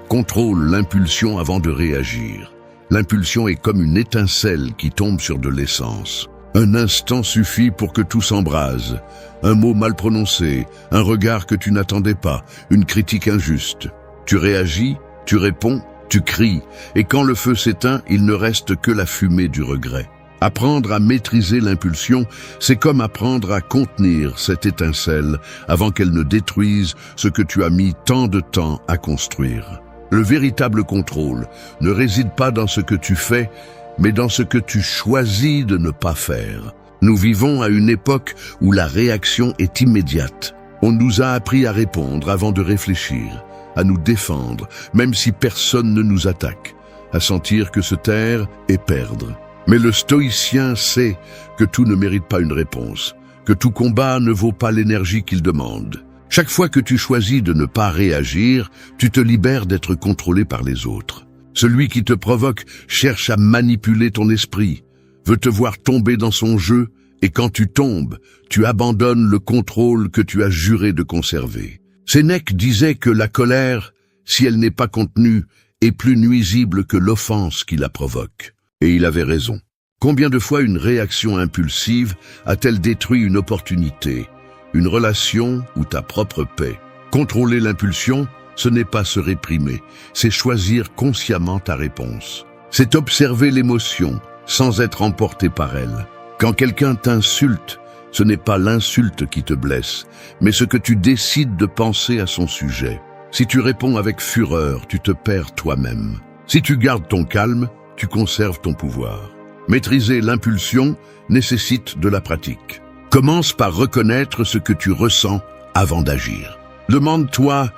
Contrôle l'impulsion avant de réagir. L'impulsion est comme une étincelle qui tombe sur de l'essence. Un instant suffit pour que tout s'embrase. Un mot mal prononcé, un regard que tu n'attendais pas, une critique injuste. Tu réagis, tu réponds, tu cries, et quand le feu s'éteint, il ne reste que la fumée du regret. Apprendre à maîtriser l'impulsion, c'est comme apprendre à contenir cette étincelle avant qu'elle ne détruise ce que tu as mis tant de temps à construire. Le véritable contrôle ne réside pas dans ce que tu fais, mais dans ce que tu choisis de ne pas faire. Nous vivons à une époque où la réaction est immédiate. On nous a appris à répondre avant de réfléchir, à nous défendre, même si personne ne nous attaque, à sentir que se taire est perdre. Mais le stoïcien sait que tout ne mérite pas une réponse, que tout combat ne vaut pas l'énergie qu'il demande. Chaque fois que tu choisis de ne pas réagir, tu te libères d'être contrôlé par les autres. Celui qui te provoque cherche à manipuler ton esprit, veut te voir tomber dans son jeu, et quand tu tombes, tu abandonnes le contrôle que tu as juré de conserver. Sénèque disait que la colère, si elle n'est pas contenue, est plus nuisible que l'offense qui la provoque. Et il avait raison. Combien de fois une réaction impulsive a-t-elle détruit une opportunité, une relation ou ta propre paix? Contrôler l'impulsion, ce n'est pas se réprimer, c'est choisir consciemment ta réponse. C'est observer l'émotion sans être emporté par elle. Quand quelqu'un t'insulte, ce n'est pas l'insulte qui te blesse, mais ce que tu décides de penser à son sujet. Si tu réponds avec fureur, tu te perds toi-même. Si tu gardes ton calme, tu conserves ton pouvoir. Maîtriser l'impulsion nécessite de la pratique. Commence par reconnaître ce que tu ressens avant d'agir. Demande-toi,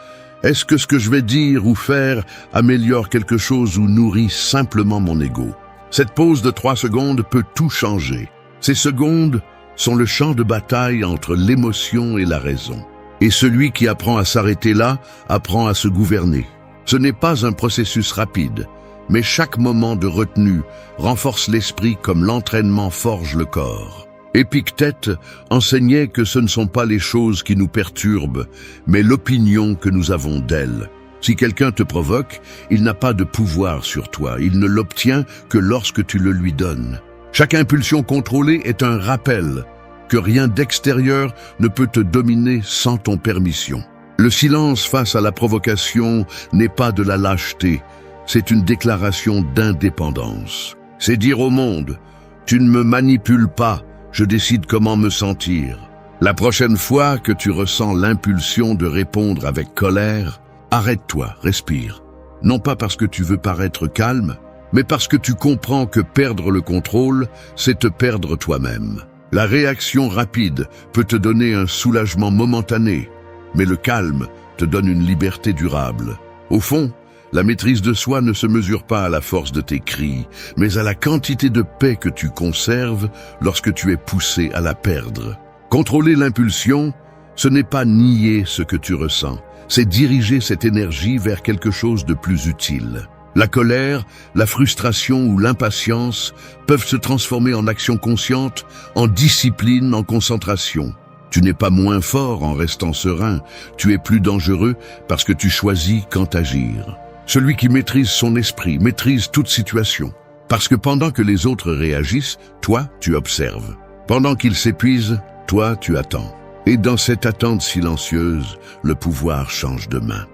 est-ce que ce que je vais dire ou faire améliore quelque chose ou nourrit simplement mon ego? Cette pause de 3 secondes peut tout changer. Ces secondes sont le champ de bataille entre l'émotion et la raison. Et celui qui apprend à s'arrêter là, apprend à se gouverner. Ce n'est pas un processus rapide, mais chaque moment de retenue renforce l'esprit comme l'entraînement forge le corps. Épictète enseignait que ce ne sont pas les choses qui nous perturbent, mais l'opinion que nous avons d'elles. Si quelqu'un te provoque, il n'a pas de pouvoir sur toi, il ne l'obtient que lorsque tu le lui donnes. Chaque impulsion contrôlée est un rappel que rien d'extérieur ne peut te dominer sans ton permission. Le silence face à la provocation n'est pas de la lâcheté, c'est une déclaration d'indépendance. C'est dire au monde, tu ne me manipules pas, je décide comment me sentir. La prochaine fois que tu ressens l'impulsion de répondre avec colère, arrête-toi, respire. Non pas parce que tu veux paraître calme, mais parce que tu comprends que perdre le contrôle, c'est te perdre toi-même. La réaction rapide peut te donner un soulagement momentané, mais le calme te donne une liberté durable. Au fond, la maîtrise de soi ne se mesure pas à la force de tes cris, mais à la quantité de paix que tu conserves lorsque tu es poussé à la perdre. Contrôler l'impulsion, ce n'est pas nier ce que tu ressens, c'est diriger cette énergie vers quelque chose de plus utile. La colère, la frustration ou l'impatience peuvent se transformer en action consciente, en discipline, en concentration. Tu n'es pas moins fort en restant serein, tu es plus dangereux parce que tu choisis quand agir. Celui qui maîtrise son esprit maîtrise toute situation, parce que pendant que les autres réagissent, toi, tu observes. Pendant qu'ils s'épuisent, toi, tu attends. Et dans cette attente silencieuse, le pouvoir change de main.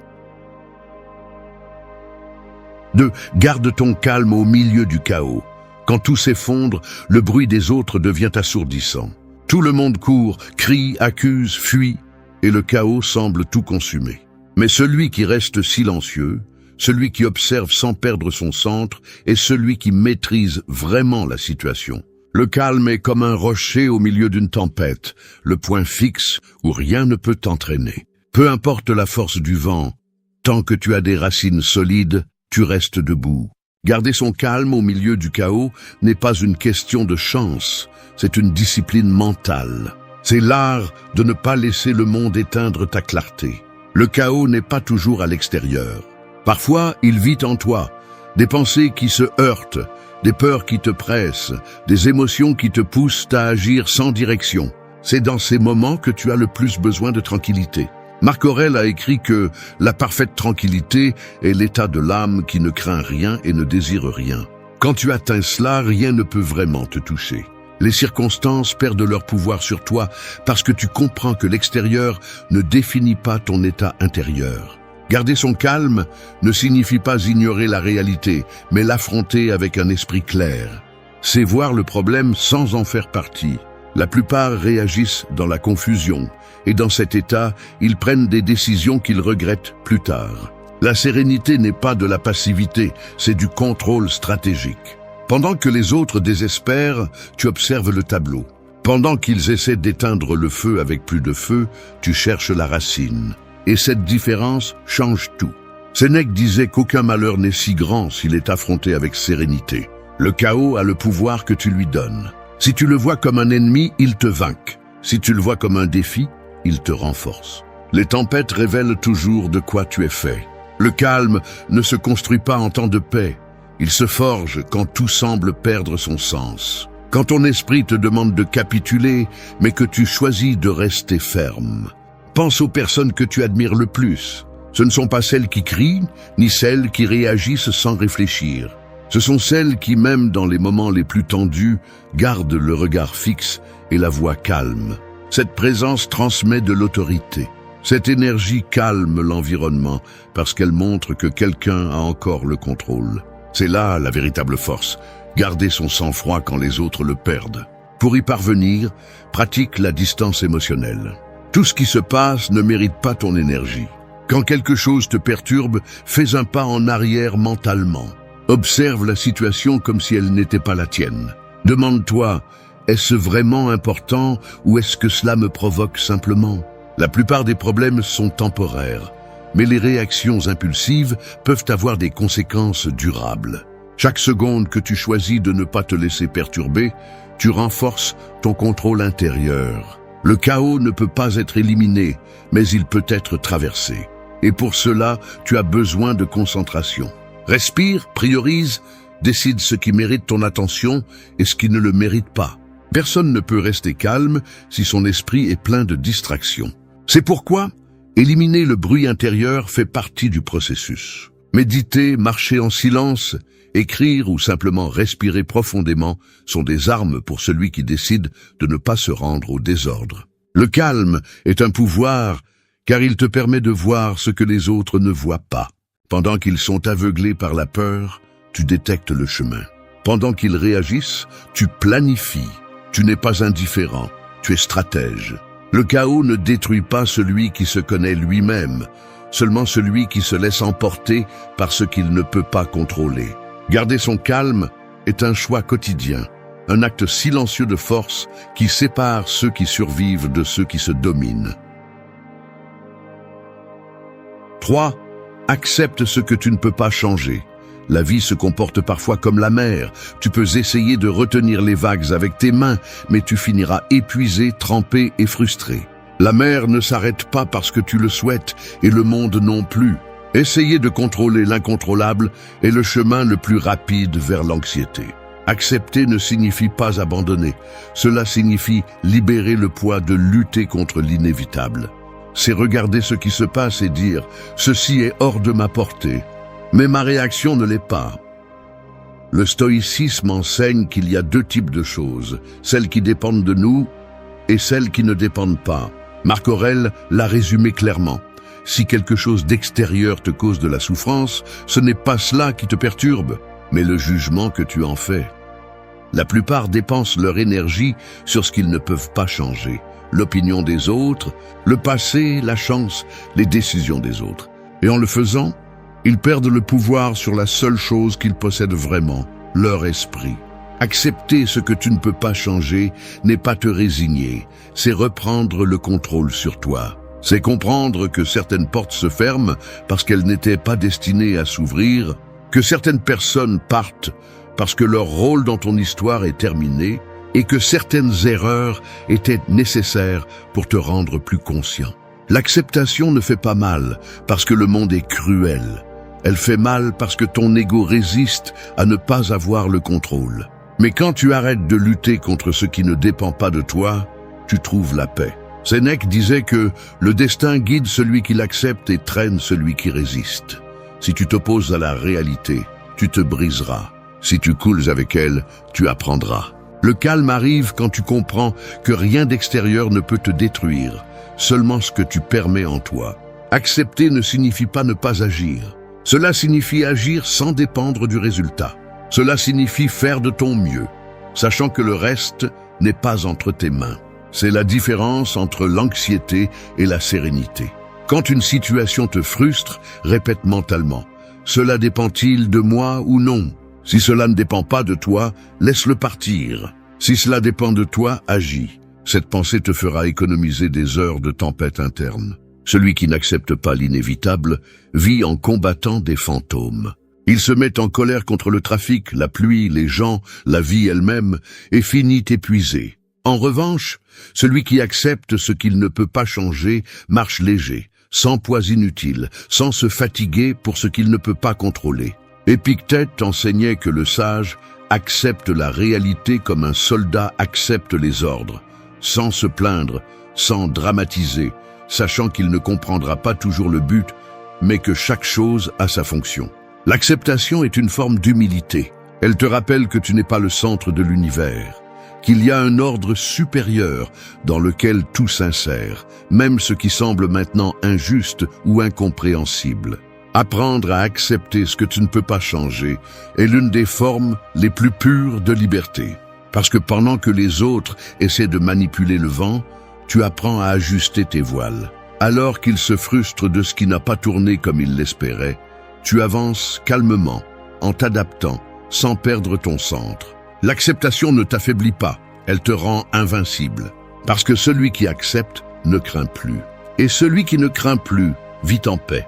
2. Garde ton calme au milieu du chaos. Quand tout s'effondre, le bruit des autres devient assourdissant. Tout le monde court, crie, accuse, fuit, et le chaos semble tout consumer. Mais celui qui reste silencieux, celui qui observe sans perdre son centre, est celui qui maîtrise vraiment la situation. Le calme est comme un rocher au milieu d'une tempête, le point fixe où rien ne peut t'entraîner. Peu importe la force du vent, tant que tu as des racines solides, tu restes debout. Garder son calme au milieu du chaos n'est pas une question de chance, c'est une discipline mentale. C'est l'art de ne pas laisser le monde éteindre ta clarté. Le chaos n'est pas toujours à l'extérieur. Parfois, il vit en toi, des pensées qui se heurtent, des peurs qui te pressent, des émotions qui te poussent à agir sans direction. C'est dans ces moments que tu as le plus besoin de tranquillité. Marc Aurèle a écrit que la parfaite tranquillité est l'état de l'âme qui ne craint rien et ne désire rien. Quand tu atteins cela, rien ne peut vraiment te toucher. Les circonstances perdent leur pouvoir sur toi parce que tu comprends que l'extérieur ne définit pas ton état intérieur. Garder son calme ne signifie pas ignorer la réalité, mais l'affronter avec un esprit clair. C'est voir le problème sans en faire partie. La plupart réagissent dans la confusion, et dans cet état, ils prennent des décisions qu'ils regrettent plus tard. La sérénité n'est pas de la passivité, c'est du contrôle stratégique. Pendant que les autres désespèrent, tu observes le tableau. Pendant qu'ils essaient d'éteindre le feu avec plus de feu, tu cherches la racine. Et cette différence change tout. Sénèque disait qu'aucun malheur n'est si grand s'il est affronté avec sérénité. Le chaos a le pouvoir que tu lui donnes. Si tu le vois comme un ennemi, il te vainque. Si tu le vois comme un défi, il te renforce. Les tempêtes révèlent toujours de quoi tu es fait. Le calme ne se construit pas en temps de paix. Il se forge quand tout semble perdre son sens. Quand ton esprit te demande de capituler, mais que tu choisis de rester ferme. Pense aux personnes que tu admires le plus. Ce ne sont pas celles qui crient, ni celles qui réagissent sans réfléchir. Ce sont celles qui, même dans les moments les plus tendus, gardent le regard fixe et la voix calme. Cette présence transmet de l'autorité. Cette énergie calme l'environnement parce qu'elle montre que quelqu'un a encore le contrôle. C'est là la véritable force, garder son sang-froid quand les autres le perdent. Pour y parvenir, pratique la distance émotionnelle. Tout ce qui se passe ne mérite pas ton énergie. Quand quelque chose te perturbe, fais un pas en arrière mentalement. Observe la situation comme si elle n'était pas la tienne. Demande-toi, est-ce vraiment important ou est-ce que cela me provoque simplement ? La plupart des problèmes sont temporaires, mais les réactions impulsives peuvent avoir des conséquences durables. Chaque seconde que tu choisis de ne pas te laisser perturber, tu renforces ton contrôle intérieur. Le chaos ne peut pas être éliminé, mais il peut être traversé. Et pour cela, tu as besoin de concentration. Respire, priorise, décide ce qui mérite ton attention et ce qui ne le mérite pas. Personne ne peut rester calme si son esprit est plein de distractions. C'est pourquoi éliminer le bruit intérieur fait partie du processus. Méditer, marcher en silence, écrire ou simplement respirer profondément sont des armes pour celui qui décide de ne pas se rendre au désordre. Le calme est un pouvoir car il te permet de voir ce que les autres ne voient pas. Pendant qu'ils sont aveuglés par la peur, tu détectes le chemin. Pendant qu'ils réagissent, tu planifies. Tu n'es pas indifférent, tu es stratège. Le chaos ne détruit pas celui qui se connaît lui-même, seulement celui qui se laisse emporter par ce qu'il ne peut pas contrôler. Garder son calme est un choix quotidien, un acte silencieux de force qui sépare ceux qui survivent de ceux qui se dominent. 3. Accepte ce que tu ne peux pas changer. La vie se comporte parfois comme la mer. Tu peux essayer de retenir les vagues avec tes mains, mais tu finiras épuisé, trempé et frustré. La mer ne s'arrête pas parce que tu le souhaites, et le monde non plus. Essayer de contrôler l'incontrôlable est le chemin le plus rapide vers l'anxiété. Accepter ne signifie pas abandonner. Cela signifie libérer le poids de lutter contre l'inévitable. C'est regarder ce qui se passe et dire « Ceci est hors de ma portée ». Mais ma réaction ne l'est pas. Le stoïcisme enseigne qu'il y a deux types de choses, celles qui dépendent de nous et celles qui ne dépendent pas. Marc Aurèle l'a résumé clairement. Si quelque chose d'extérieur te cause de la souffrance, ce n'est pas cela qui te perturbe, mais le jugement que tu en fais. La plupart dépensent leur énergie sur ce qu'ils ne peuvent pas changer. L'opinion des autres, le passé, la chance, les décisions des autres. Et en le faisant, ils perdent le pouvoir sur la seule chose qu'ils possèdent vraiment, leur esprit. Accepter ce que tu ne peux pas changer n'est pas te résigner, c'est reprendre le contrôle sur toi. C'est comprendre que certaines portes se ferment parce qu'elles n'étaient pas destinées à s'ouvrir, que certaines personnes partent parce que leur rôle dans ton histoire est terminé et que certaines erreurs étaient nécessaires pour te rendre plus conscient. L'acceptation ne fait pas mal parce que le monde est cruel. Elle fait mal parce que ton ego résiste à ne pas avoir le contrôle. Mais quand tu arrêtes de lutter contre ce qui ne dépend pas de toi, tu trouves la paix. Sénèque disait que le destin guide celui qui l'accepte et traîne celui qui résiste. Si tu t'opposes à la réalité, tu te briseras. Si tu coules avec elle, tu apprendras. Le calme arrive quand tu comprends que rien d'extérieur ne peut te détruire, seulement ce que tu permets en toi. Accepter ne signifie pas ne pas agir. Cela signifie agir sans dépendre du résultat. Cela signifie faire de ton mieux, sachant que le reste n'est pas entre tes mains. C'est la différence entre l'anxiété et la sérénité. Quand une situation te frustre, répète mentalement « Cela dépend-il de moi ou non ?» Si cela ne dépend pas de toi, laisse-le partir. Si cela dépend de toi, agis. Cette pensée te fera économiser des heures de tempête interne. Celui qui n'accepte pas l'inévitable vit en combattant des fantômes. Il se met en colère contre le trafic, la pluie, les gens, la vie elle-même, et finit épuisé. En revanche, celui qui accepte ce qu'il ne peut pas changer marche léger, sans poids inutile, sans se fatiguer pour ce qu'il ne peut pas contrôler. Épictète enseignait que le sage accepte la réalité comme un soldat accepte les ordres, sans se plaindre, sans dramatiser, sachant qu'il ne comprendra pas toujours le but, mais que chaque chose a sa fonction. L'acceptation est une forme d'humilité. Elle te rappelle que tu n'es pas le centre de l'univers, qu'il y a un ordre supérieur dans lequel tout s'insère, même ce qui semble maintenant injuste ou incompréhensible. Apprendre à accepter ce que tu ne peux pas changer est l'une des formes les plus pures de liberté. Parce que pendant que les autres essaient de manipuler le vent, tu apprends à ajuster tes voiles. Alors qu'ils se frustrent de ce qui n'a pas tourné comme ils l'espéraient, tu avances calmement, en t'adaptant, sans perdre ton centre. L'acceptation ne t'affaiblit pas, elle te rend invincible. Parce que celui qui accepte ne craint plus. Et celui qui ne craint plus vit en paix.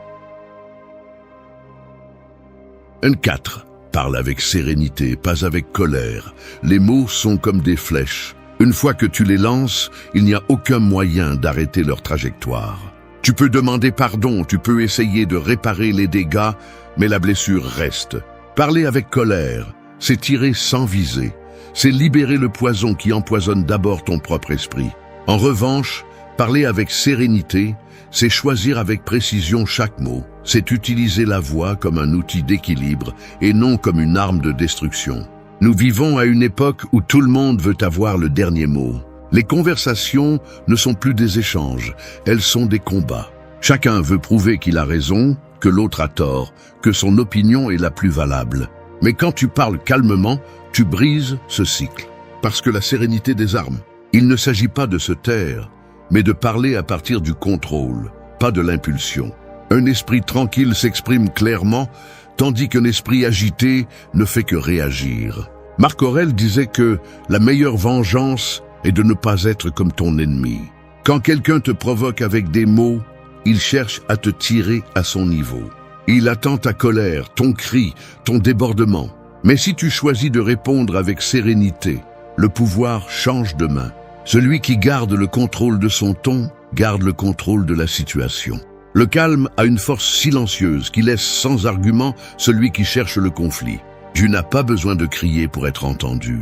4. Parle avec sérénité, pas avec colère. Les mots sont comme des flèches. Une fois que tu les lances, il n'y a aucun moyen d'arrêter leur trajectoire. Tu peux demander pardon, tu peux essayer de réparer les dégâts, mais la blessure reste. Parler avec colère, c'est tirer sans viser. C'est libérer le poison qui empoisonne d'abord ton propre esprit. En revanche, parler avec sérénité, c'est choisir avec précision chaque mot. C'est utiliser la voix comme un outil d'équilibre et non comme une arme de destruction. Nous vivons à une époque où tout le monde veut avoir le dernier mot. Les conversations ne sont plus des échanges, elles sont des combats. Chacun veut prouver qu'il a raison, que l'autre a tort, que son opinion est la plus valable. Mais quand tu parles calmement, tu brises ce cycle. Parce que la sérénité désarme. Il ne s'agit pas de se taire, mais de parler à partir du contrôle, pas de l'impulsion. Un esprit tranquille s'exprime clairement, tandis qu'un esprit agité ne fait que réagir. Marc Aurèle disait que la meilleure vengeance est de ne pas être comme ton ennemi. Quand quelqu'un te provoque avec des mots, il cherche à te tirer à son niveau. Il attend ta colère, ton cri, ton débordement. Mais si tu choisis de répondre avec sérénité, le pouvoir change de main. Celui qui garde le contrôle de son ton, garde le contrôle de la situation. Le calme a une force silencieuse qui laisse sans argument celui qui cherche le conflit. Tu n'as pas besoin de crier pour être entendu.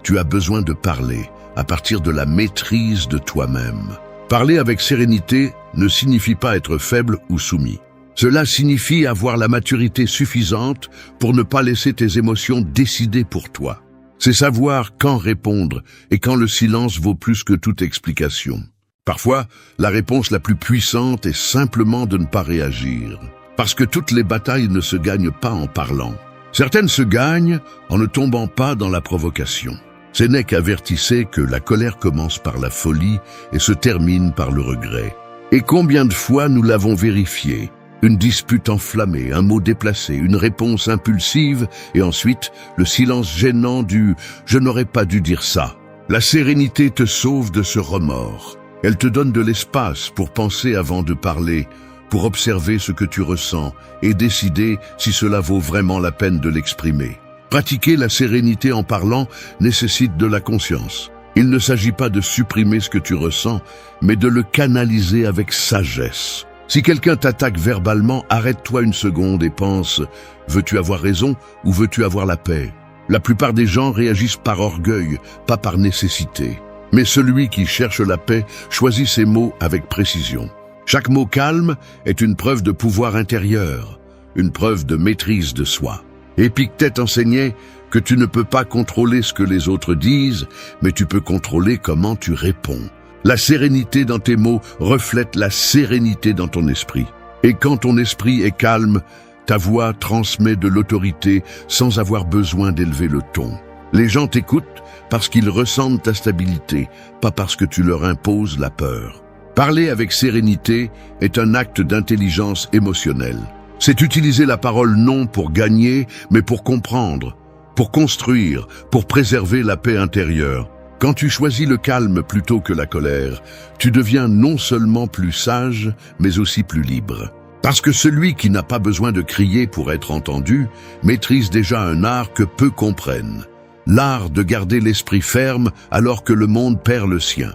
Tu as besoin de parler à partir de la maîtrise de toi-même. Parler avec sérénité ne signifie pas être faible ou soumis. Cela signifie avoir la maturité suffisante pour ne pas laisser tes émotions décider pour toi. C'est savoir quand répondre et quand le silence vaut plus que toute explication. Parfois, la réponse la plus puissante est simplement de ne pas réagir. Parce que toutes les batailles ne se gagnent pas en parlant. Certaines se gagnent en ne tombant pas dans la provocation. Sénèque avertissait que la colère commence par la folie et se termine par le regret. Et combien de fois nous l'avons vérifié? Une dispute enflammée, un mot déplacé, une réponse impulsive et ensuite le silence gênant du « je n'aurais pas dû dire ça ». La sérénité te sauve de ce remords. Elle te donne de l'espace pour penser avant de parler, pour observer ce que tu ressens et décider si cela vaut vraiment la peine de l'exprimer. Pratiquer la sérénité en parlant nécessite de la conscience. Il ne s'agit pas de supprimer ce que tu ressens, mais de le canaliser avec sagesse. Si quelqu'un t'attaque verbalement, arrête-toi une seconde et pense « veux-tu avoir raison ou veux-tu avoir la paix ?» La plupart des gens réagissent par orgueil, pas par nécessité. Mais celui qui cherche la paix choisit ses mots avec précision. Chaque mot calme est une preuve de pouvoir intérieur, une preuve de maîtrise de soi. Épictète enseignait que tu ne peux pas contrôler ce que les autres disent, mais tu peux contrôler comment tu réponds. La sérénité dans tes mots reflète la sérénité dans ton esprit. Et quand ton esprit est calme, ta voix transmet de l'autorité sans avoir besoin d'élever le ton. Les gens t'écoutent parce qu'ils ressentent ta stabilité, pas parce que tu leur imposes la peur. Parler avec sérénité est un acte d'intelligence émotionnelle. C'est utiliser la parole non pour gagner, mais pour comprendre, pour construire, pour préserver la paix intérieure. Quand tu choisis le calme plutôt que la colère, tu deviens non seulement plus sage, mais aussi plus libre. Parce que celui qui n'a pas besoin de crier pour être entendu, maîtrise déjà un art que peu comprennent. L'art de garder l'esprit ferme alors que le monde perd le sien.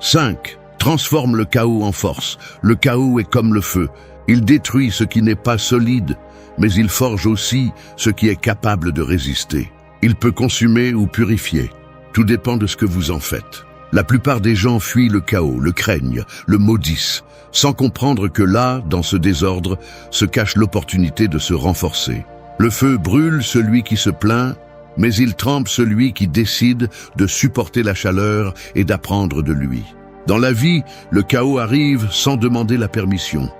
5. Transforme le chaos en force. Le chaos est comme le feu. Il détruit ce qui n'est pas solide, mais il forge aussi ce qui est capable de résister. Il peut consumer ou purifier. Tout dépend de ce que vous en faites. La plupart des gens fuient le chaos, le craignent, le maudissent, sans comprendre que là, dans ce désordre, se cache l'opportunité de se renforcer. Le feu brûle celui qui se plaint, mais il trempe celui qui décide de supporter la chaleur et d'apprendre de lui. Dans la vie, le chaos arrive sans demander la permission.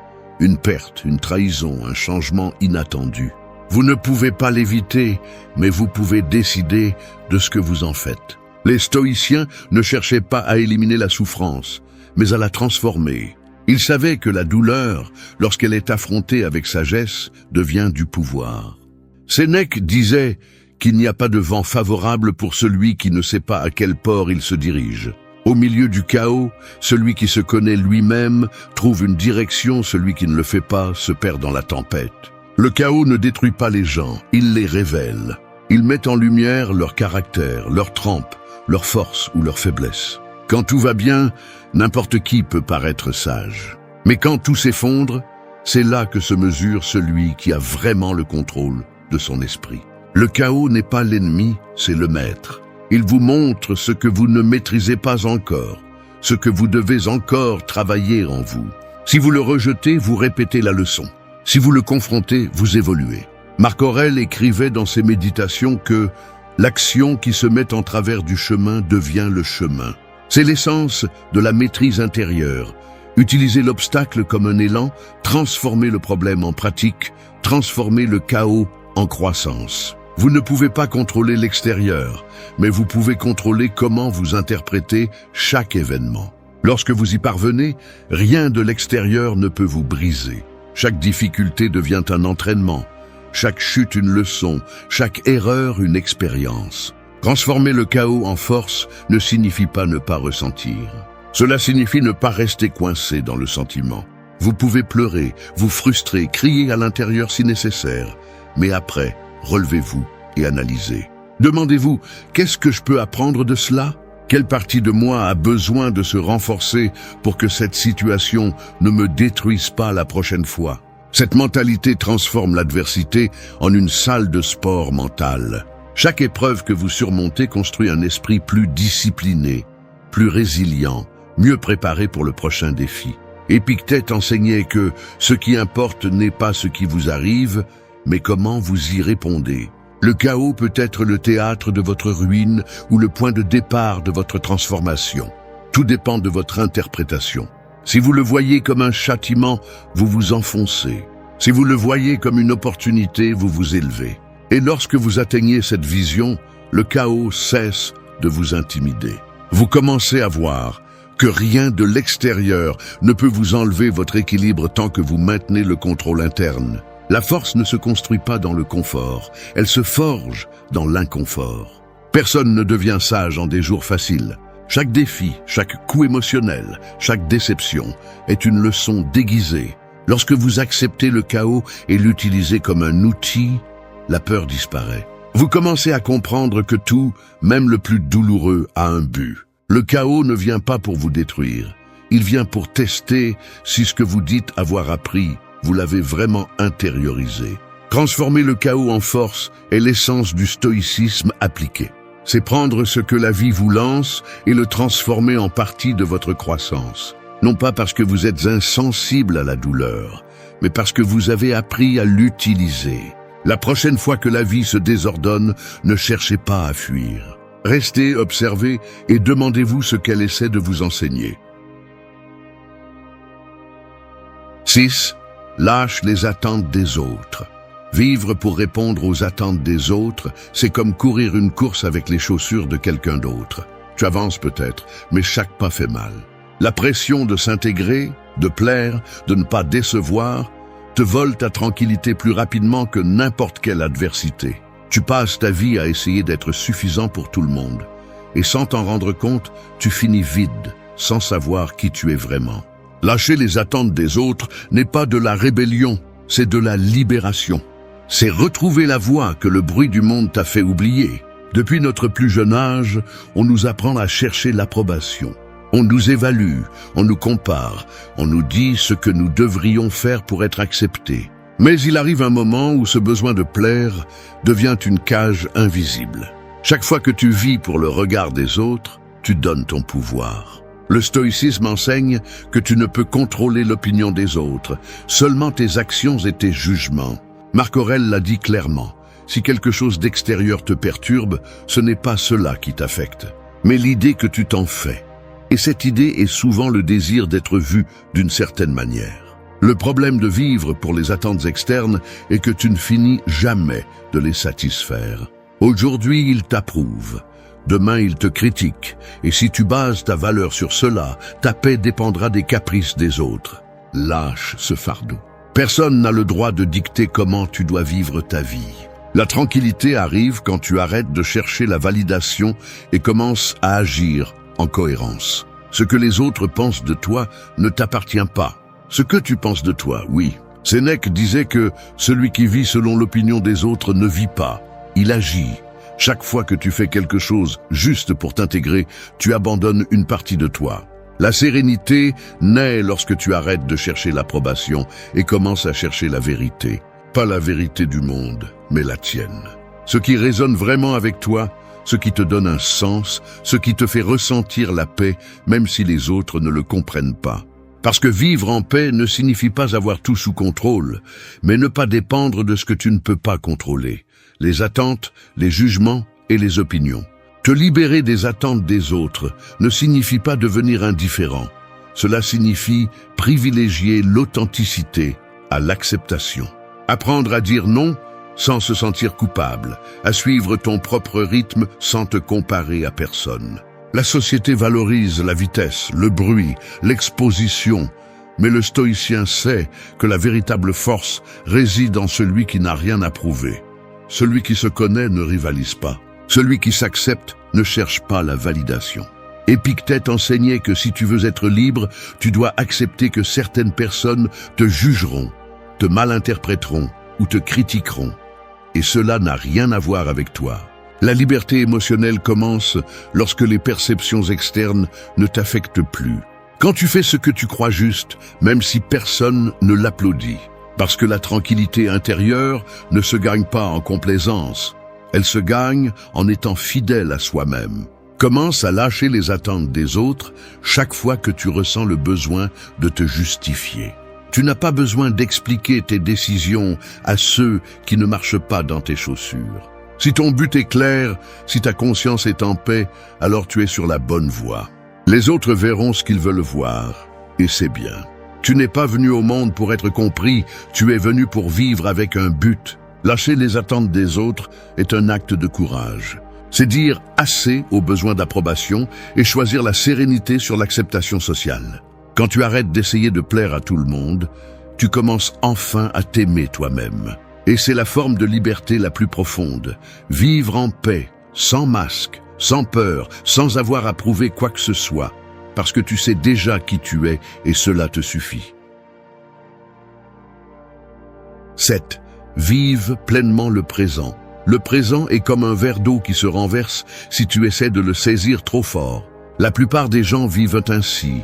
Une perte, une trahison, un changement inattendu. Vous ne pouvez pas l'éviter, mais vous pouvez décider de ce que vous en faites. Les stoïciens ne cherchaient pas à éliminer la souffrance, mais à la transformer. Ils savaient que la douleur, lorsqu'elle est affrontée avec sagesse, devient du pouvoir. Sénèque disait qu'il n'y a pas de vent favorable pour celui qui ne sait pas à quel port il se dirige. Au milieu du chaos, celui qui se connaît lui-même trouve une direction, celui qui ne le fait pas se perd dans la tempête. Le chaos ne détruit pas les gens, il les révèle. Il met en lumière leur caractère, leur trempe, leur force ou leur faiblesse. Quand tout va bien, n'importe qui peut paraître sage. Mais quand tout s'effondre, c'est là que se mesure celui qui a vraiment le contrôle de son esprit. Le chaos n'est pas l'ennemi, c'est le maître. Il vous montre ce que vous ne maîtrisez pas encore, ce que vous devez encore travailler en vous. Si vous le rejetez, vous répétez la leçon. Si vous le confrontez, vous évoluez. Marc Aurèle écrivait dans ses méditations que l'action qui se met en travers du chemin devient le chemin. C'est l'essence de la maîtrise intérieure. Utiliser l'obstacle comme un élan, transformer le problème en pratique, transformer le chaos en croissance. Vous ne pouvez pas contrôler l'extérieur, mais vous pouvez contrôler comment vous interprétez chaque événement. Lorsque vous y parvenez, rien de l'extérieur ne peut vous briser. Chaque difficulté devient un entraînement, chaque chute une leçon, chaque erreur une expérience. Transformer le chaos en force ne signifie pas ne pas ressentir. Cela signifie ne pas rester coincé dans le sentiment. Vous pouvez pleurer, vous frustrer, crier à l'intérieur si nécessaire, mais après, relevez-vous et analysez. Demandez-vous, qu'est-ce que je peux apprendre de cela ? Quelle partie de moi a besoin de se renforcer pour que cette situation ne me détruise pas la prochaine fois ? Cette mentalité transforme l'adversité en une salle de sport mental. Chaque épreuve que vous surmontez construit un esprit plus discipliné, plus résilient, mieux préparé pour le prochain défi. Épictète enseignait que ce qui importe n'est pas ce qui vous arrive, mais comment vous y répondez. Le chaos peut être le théâtre de votre ruine ou le point de départ de votre transformation. Tout dépend de votre interprétation. Si vous le voyez comme un châtiment, vous vous enfoncez. Si vous le voyez comme une opportunité, vous vous élevez. Et lorsque vous atteignez cette vision, le chaos cesse de vous intimider. Vous commencez à voir que rien de l'extérieur ne peut vous enlever votre équilibre tant que vous maintenez le contrôle interne. La force ne se construit pas dans le confort, elle se forge dans l'inconfort. Personne ne devient sage en des jours faciles. Chaque défi, chaque coup émotionnel, chaque déception est une leçon déguisée. Lorsque vous acceptez le chaos et l'utilisez comme un outil, la peur disparaît. Vous commencez à comprendre que tout, même le plus douloureux, a un but. Le chaos ne vient pas pour vous détruire. Il vient pour tester si ce que vous dites avoir appris, vous l'avez vraiment intériorisé. Transformer le chaos en force est l'essence du stoïcisme appliqué. C'est prendre ce que la vie vous lance et le transformer en partie de votre croissance. Non pas parce que vous êtes insensible à la douleur, mais parce que vous avez appris à l'utiliser. La prochaine fois que la vie se désordonne, ne cherchez pas à fuir. Restez, observez et demandez-vous ce qu'elle essaie de vous enseigner. 6. Lâche les attentes des autres. Vivre pour répondre aux attentes des autres, c'est comme courir une course avec les chaussures de quelqu'un d'autre. Tu avances peut-être, mais chaque pas fait mal. La pression de s'intégrer, de plaire, de ne pas décevoir, te vole ta tranquillité plus rapidement que n'importe quelle adversité. Tu passes ta vie à essayer d'être suffisant pour tout le monde. Et sans t'en rendre compte, tu finis vide, sans savoir qui tu es vraiment. Lâcher les attentes des autres n'est pas de la rébellion, c'est de la libération. C'est retrouver la voie que le bruit du monde t'a fait oublier. Depuis notre plus jeune âge, on nous apprend à chercher l'approbation. On nous évalue, on nous compare, on nous dit ce que nous devrions faire pour être acceptés. Mais il arrive un moment où ce besoin de plaire devient une cage invisible. Chaque fois que tu vis pour le regard des autres, tu donnes ton pouvoir. Le stoïcisme enseigne que tu ne peux contrôler l'opinion des autres, seulement tes actions et tes jugements. Marc Aurèle l'a dit clairement, si quelque chose d'extérieur te perturbe, ce n'est pas cela qui t'affecte, mais l'idée que tu t'en fais. Et cette idée est souvent le désir d'être vu d'une certaine manière. Le problème de vivre pour les attentes externes est que tu ne finis jamais de les satisfaire. Aujourd'hui, ils t'approuvent. Demain, ils te critiquent. Et si tu bases ta valeur sur cela, ta paix dépendra des caprices des autres. Lâche ce fardeau. Personne n'a le droit de dicter comment tu dois vivre ta vie. La tranquillité arrive quand tu arrêtes de chercher la validation et commences à agir en cohérence. Ce que les autres pensent de toi ne t'appartient pas. Ce que tu penses de toi, oui. Sénèque disait que celui qui vit selon l'opinion des autres ne vit pas, il agit. Chaque fois que tu fais quelque chose juste pour t'intégrer, tu abandonnes une partie de toi. La sérénité naît lorsque tu arrêtes de chercher l'approbation et commences à chercher la vérité. Pas la vérité du monde, mais la tienne. Ce qui résonne vraiment avec toi, ce qui te donne un sens, ce qui te fait ressentir la paix, même si les autres ne le comprennent pas. Parce que vivre en paix ne signifie pas avoir tout sous contrôle, mais ne pas dépendre de ce que tu ne peux pas contrôler. Les attentes, les jugements et les opinions. Te libérer des attentes des autres ne signifie pas devenir indifférent. Cela signifie privilégier l'authenticité à l'acceptation. Apprendre à dire non sans se sentir coupable, à suivre ton propre rythme sans te comparer à personne. La société valorise la vitesse, le bruit, l'exposition, mais le stoïcien sait que la véritable force réside en celui qui n'a rien à prouver. Celui qui se connaît ne rivalise pas. Celui qui s'accepte ne cherche pas la validation. Épictète enseignait que si tu veux être libre, tu dois accepter que certaines personnes te jugeront, te malinterpréteront ou te critiqueront. Et cela n'a rien à voir avec toi. La liberté émotionnelle commence lorsque les perceptions externes ne t'affectent plus. Quand tu fais ce que tu crois juste, même si personne ne l'applaudit. Parce que la tranquillité intérieure ne se gagne pas en complaisance. Elle se gagne en étant fidèle à soi-même. Commence à lâcher les attentes des autres chaque fois que tu ressens le besoin de te justifier. Tu n'as pas besoin d'expliquer tes décisions à ceux qui ne marchent pas dans tes chaussures. Si ton but est clair, si ta conscience est en paix, alors tu es sur la bonne voie. Les autres verront ce qu'ils veulent voir, et c'est bien. Tu n'es pas venu au monde pour être compris, tu es venu pour vivre avec un but. Lâcher les attentes des autres est un acte de courage. C'est dire assez aux besoins d'approbation et choisir la sérénité sur l'acceptation sociale. Quand tu arrêtes d'essayer de plaire à tout le monde, tu commences enfin à t'aimer toi-même. Et c'est la forme de liberté la plus profonde. Vivre en paix, sans masque, sans peur, sans avoir à prouver quoi que ce soit. Parce que tu sais déjà qui tu es et cela te suffit. 7. Vive pleinement le présent. Le présent est comme un verre d'eau qui se renverse si tu essaies de le saisir trop fort. La plupart des gens vivent ainsi,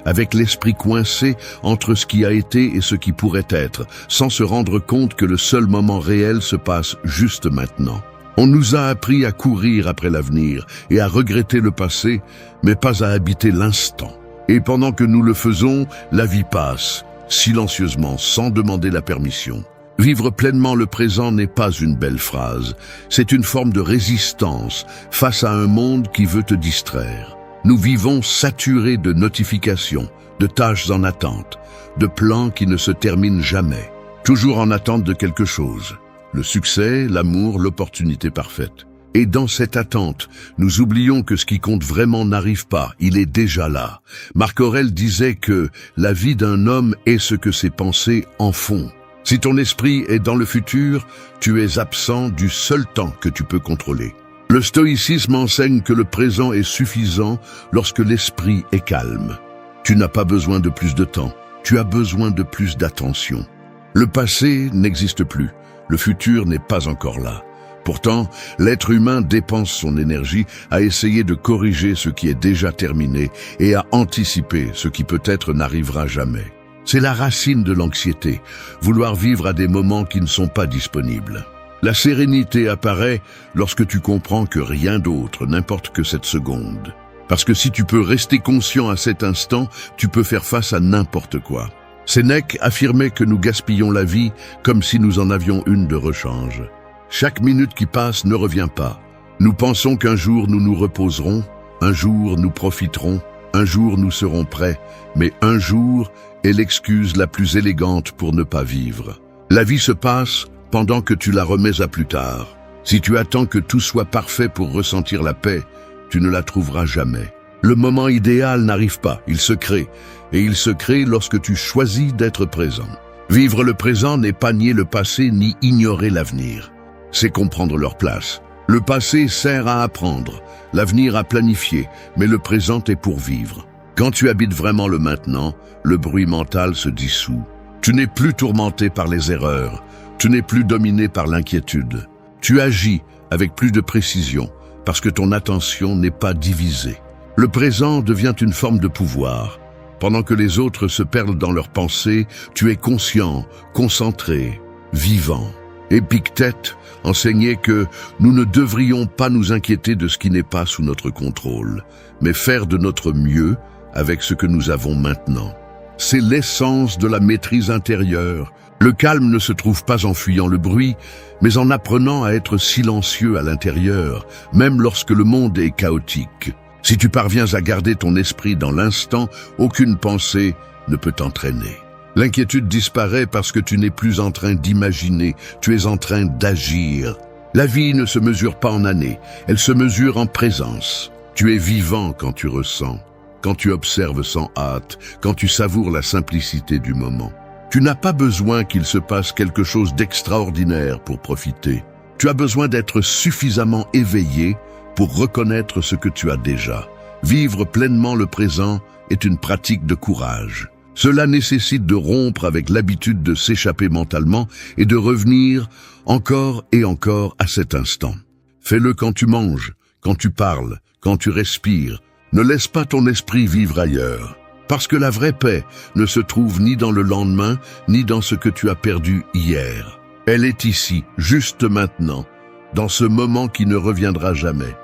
avec l'esprit coincé entre ce qui a été et ce qui pourrait être, sans se rendre compte que le seul moment réel se passe juste maintenant. On nous a appris à courir après l'avenir et à regretter le passé, mais pas à habiter l'instant. Et pendant que nous le faisons, la vie passe, silencieusement, sans demander la permission. Vivre pleinement le présent n'est pas une belle phrase, c'est une forme de résistance face à un monde qui veut te distraire. Nous vivons saturés de notifications, de tâches en attente, de plans qui ne se terminent jamais, toujours en attente de quelque chose. Le succès, l'amour, l'opportunité parfaite. Et dans cette attente, nous oublions que ce qui compte vraiment n'arrive pas, il est déjà là. Marc Aurèle disait que la vie d'un homme est ce que ses pensées en font. Si ton esprit est dans le futur, tu es absent du seul temps que tu peux contrôler. Le stoïcisme enseigne que le présent est suffisant lorsque l'esprit est calme. Tu n'as pas besoin de plus de temps, tu as besoin de plus d'attention. Le passé n'existe plus, le futur n'est pas encore là. Pourtant, l'être humain dépense son énergie à essayer de corriger ce qui est déjà terminé et à anticiper ce qui peut-être n'arrivera jamais. C'est la racine de l'anxiété, vouloir vivre à des moments qui ne sont pas disponibles. La sérénité apparaît lorsque tu comprends que rien d'autre n'importe que cette seconde. Parce que si tu peux rester conscient à cet instant, tu peux faire face à n'importe quoi. Sénèque affirmait que nous gaspillons la vie comme si nous en avions une de rechange. Chaque minute qui passe ne revient pas. Nous pensons qu'un jour nous nous reposerons, un jour nous profiterons, un jour nous serons prêts, mais un jour est l'excuse la plus élégante pour ne pas vivre. La vie se passe pendant que tu la remets à plus tard. Si tu attends que tout soit parfait pour ressentir la paix, tu ne la trouveras jamais. Le moment idéal n'arrive pas, il se crée, et il se crée lorsque tu choisis d'être présent. Vivre le présent n'est pas nier le passé ni ignorer l'avenir. C'est comprendre leur place. Le passé sert à apprendre, l'avenir à planifier, mais le présent est pour vivre. Quand tu habites vraiment le maintenant, le bruit mental se dissout. Tu n'es plus tourmenté par les erreurs, tu n'es plus dominé par l'inquiétude. Tu agis avec plus de précision, parce que ton attention n'est pas divisée. Le présent devient une forme de pouvoir. Pendant que les autres se perdent dans leurs pensées, tu es conscient, concentré, vivant. Épictète enseignait que nous ne devrions pas nous inquiéter de ce qui n'est pas sous notre contrôle, mais faire de notre mieux avec ce que nous avons maintenant. C'est l'essence de la maîtrise intérieure. Le calme ne se trouve pas en fuyant le bruit, mais en apprenant à être silencieux à l'intérieur, même lorsque le monde est chaotique. Si tu parviens à garder ton esprit dans l'instant, aucune pensée ne peut t'entraîner. L'inquiétude disparaît parce que tu n'es plus en train d'imaginer, tu es en train d'agir. La vie ne se mesure pas en années, elle se mesure en présence. Tu es vivant quand tu ressens, quand tu observes sans hâte, quand tu savoures la simplicité du moment. Tu n'as pas besoin qu'il se passe quelque chose d'extraordinaire pour profiter. Tu as besoin d'être suffisamment éveillé pour reconnaître ce que tu as déjà. Vivre pleinement le présent est une pratique de courage. Cela nécessite de rompre avec l'habitude de s'échapper mentalement et de revenir encore et encore à cet instant. Fais-le quand tu manges, quand tu parles, quand tu respires. Ne laisse pas ton esprit vivre ailleurs. Parce que la vraie paix ne se trouve ni dans le lendemain, ni dans ce que tu as perdu hier. Elle est ici, juste maintenant, dans ce moment qui ne reviendra jamais.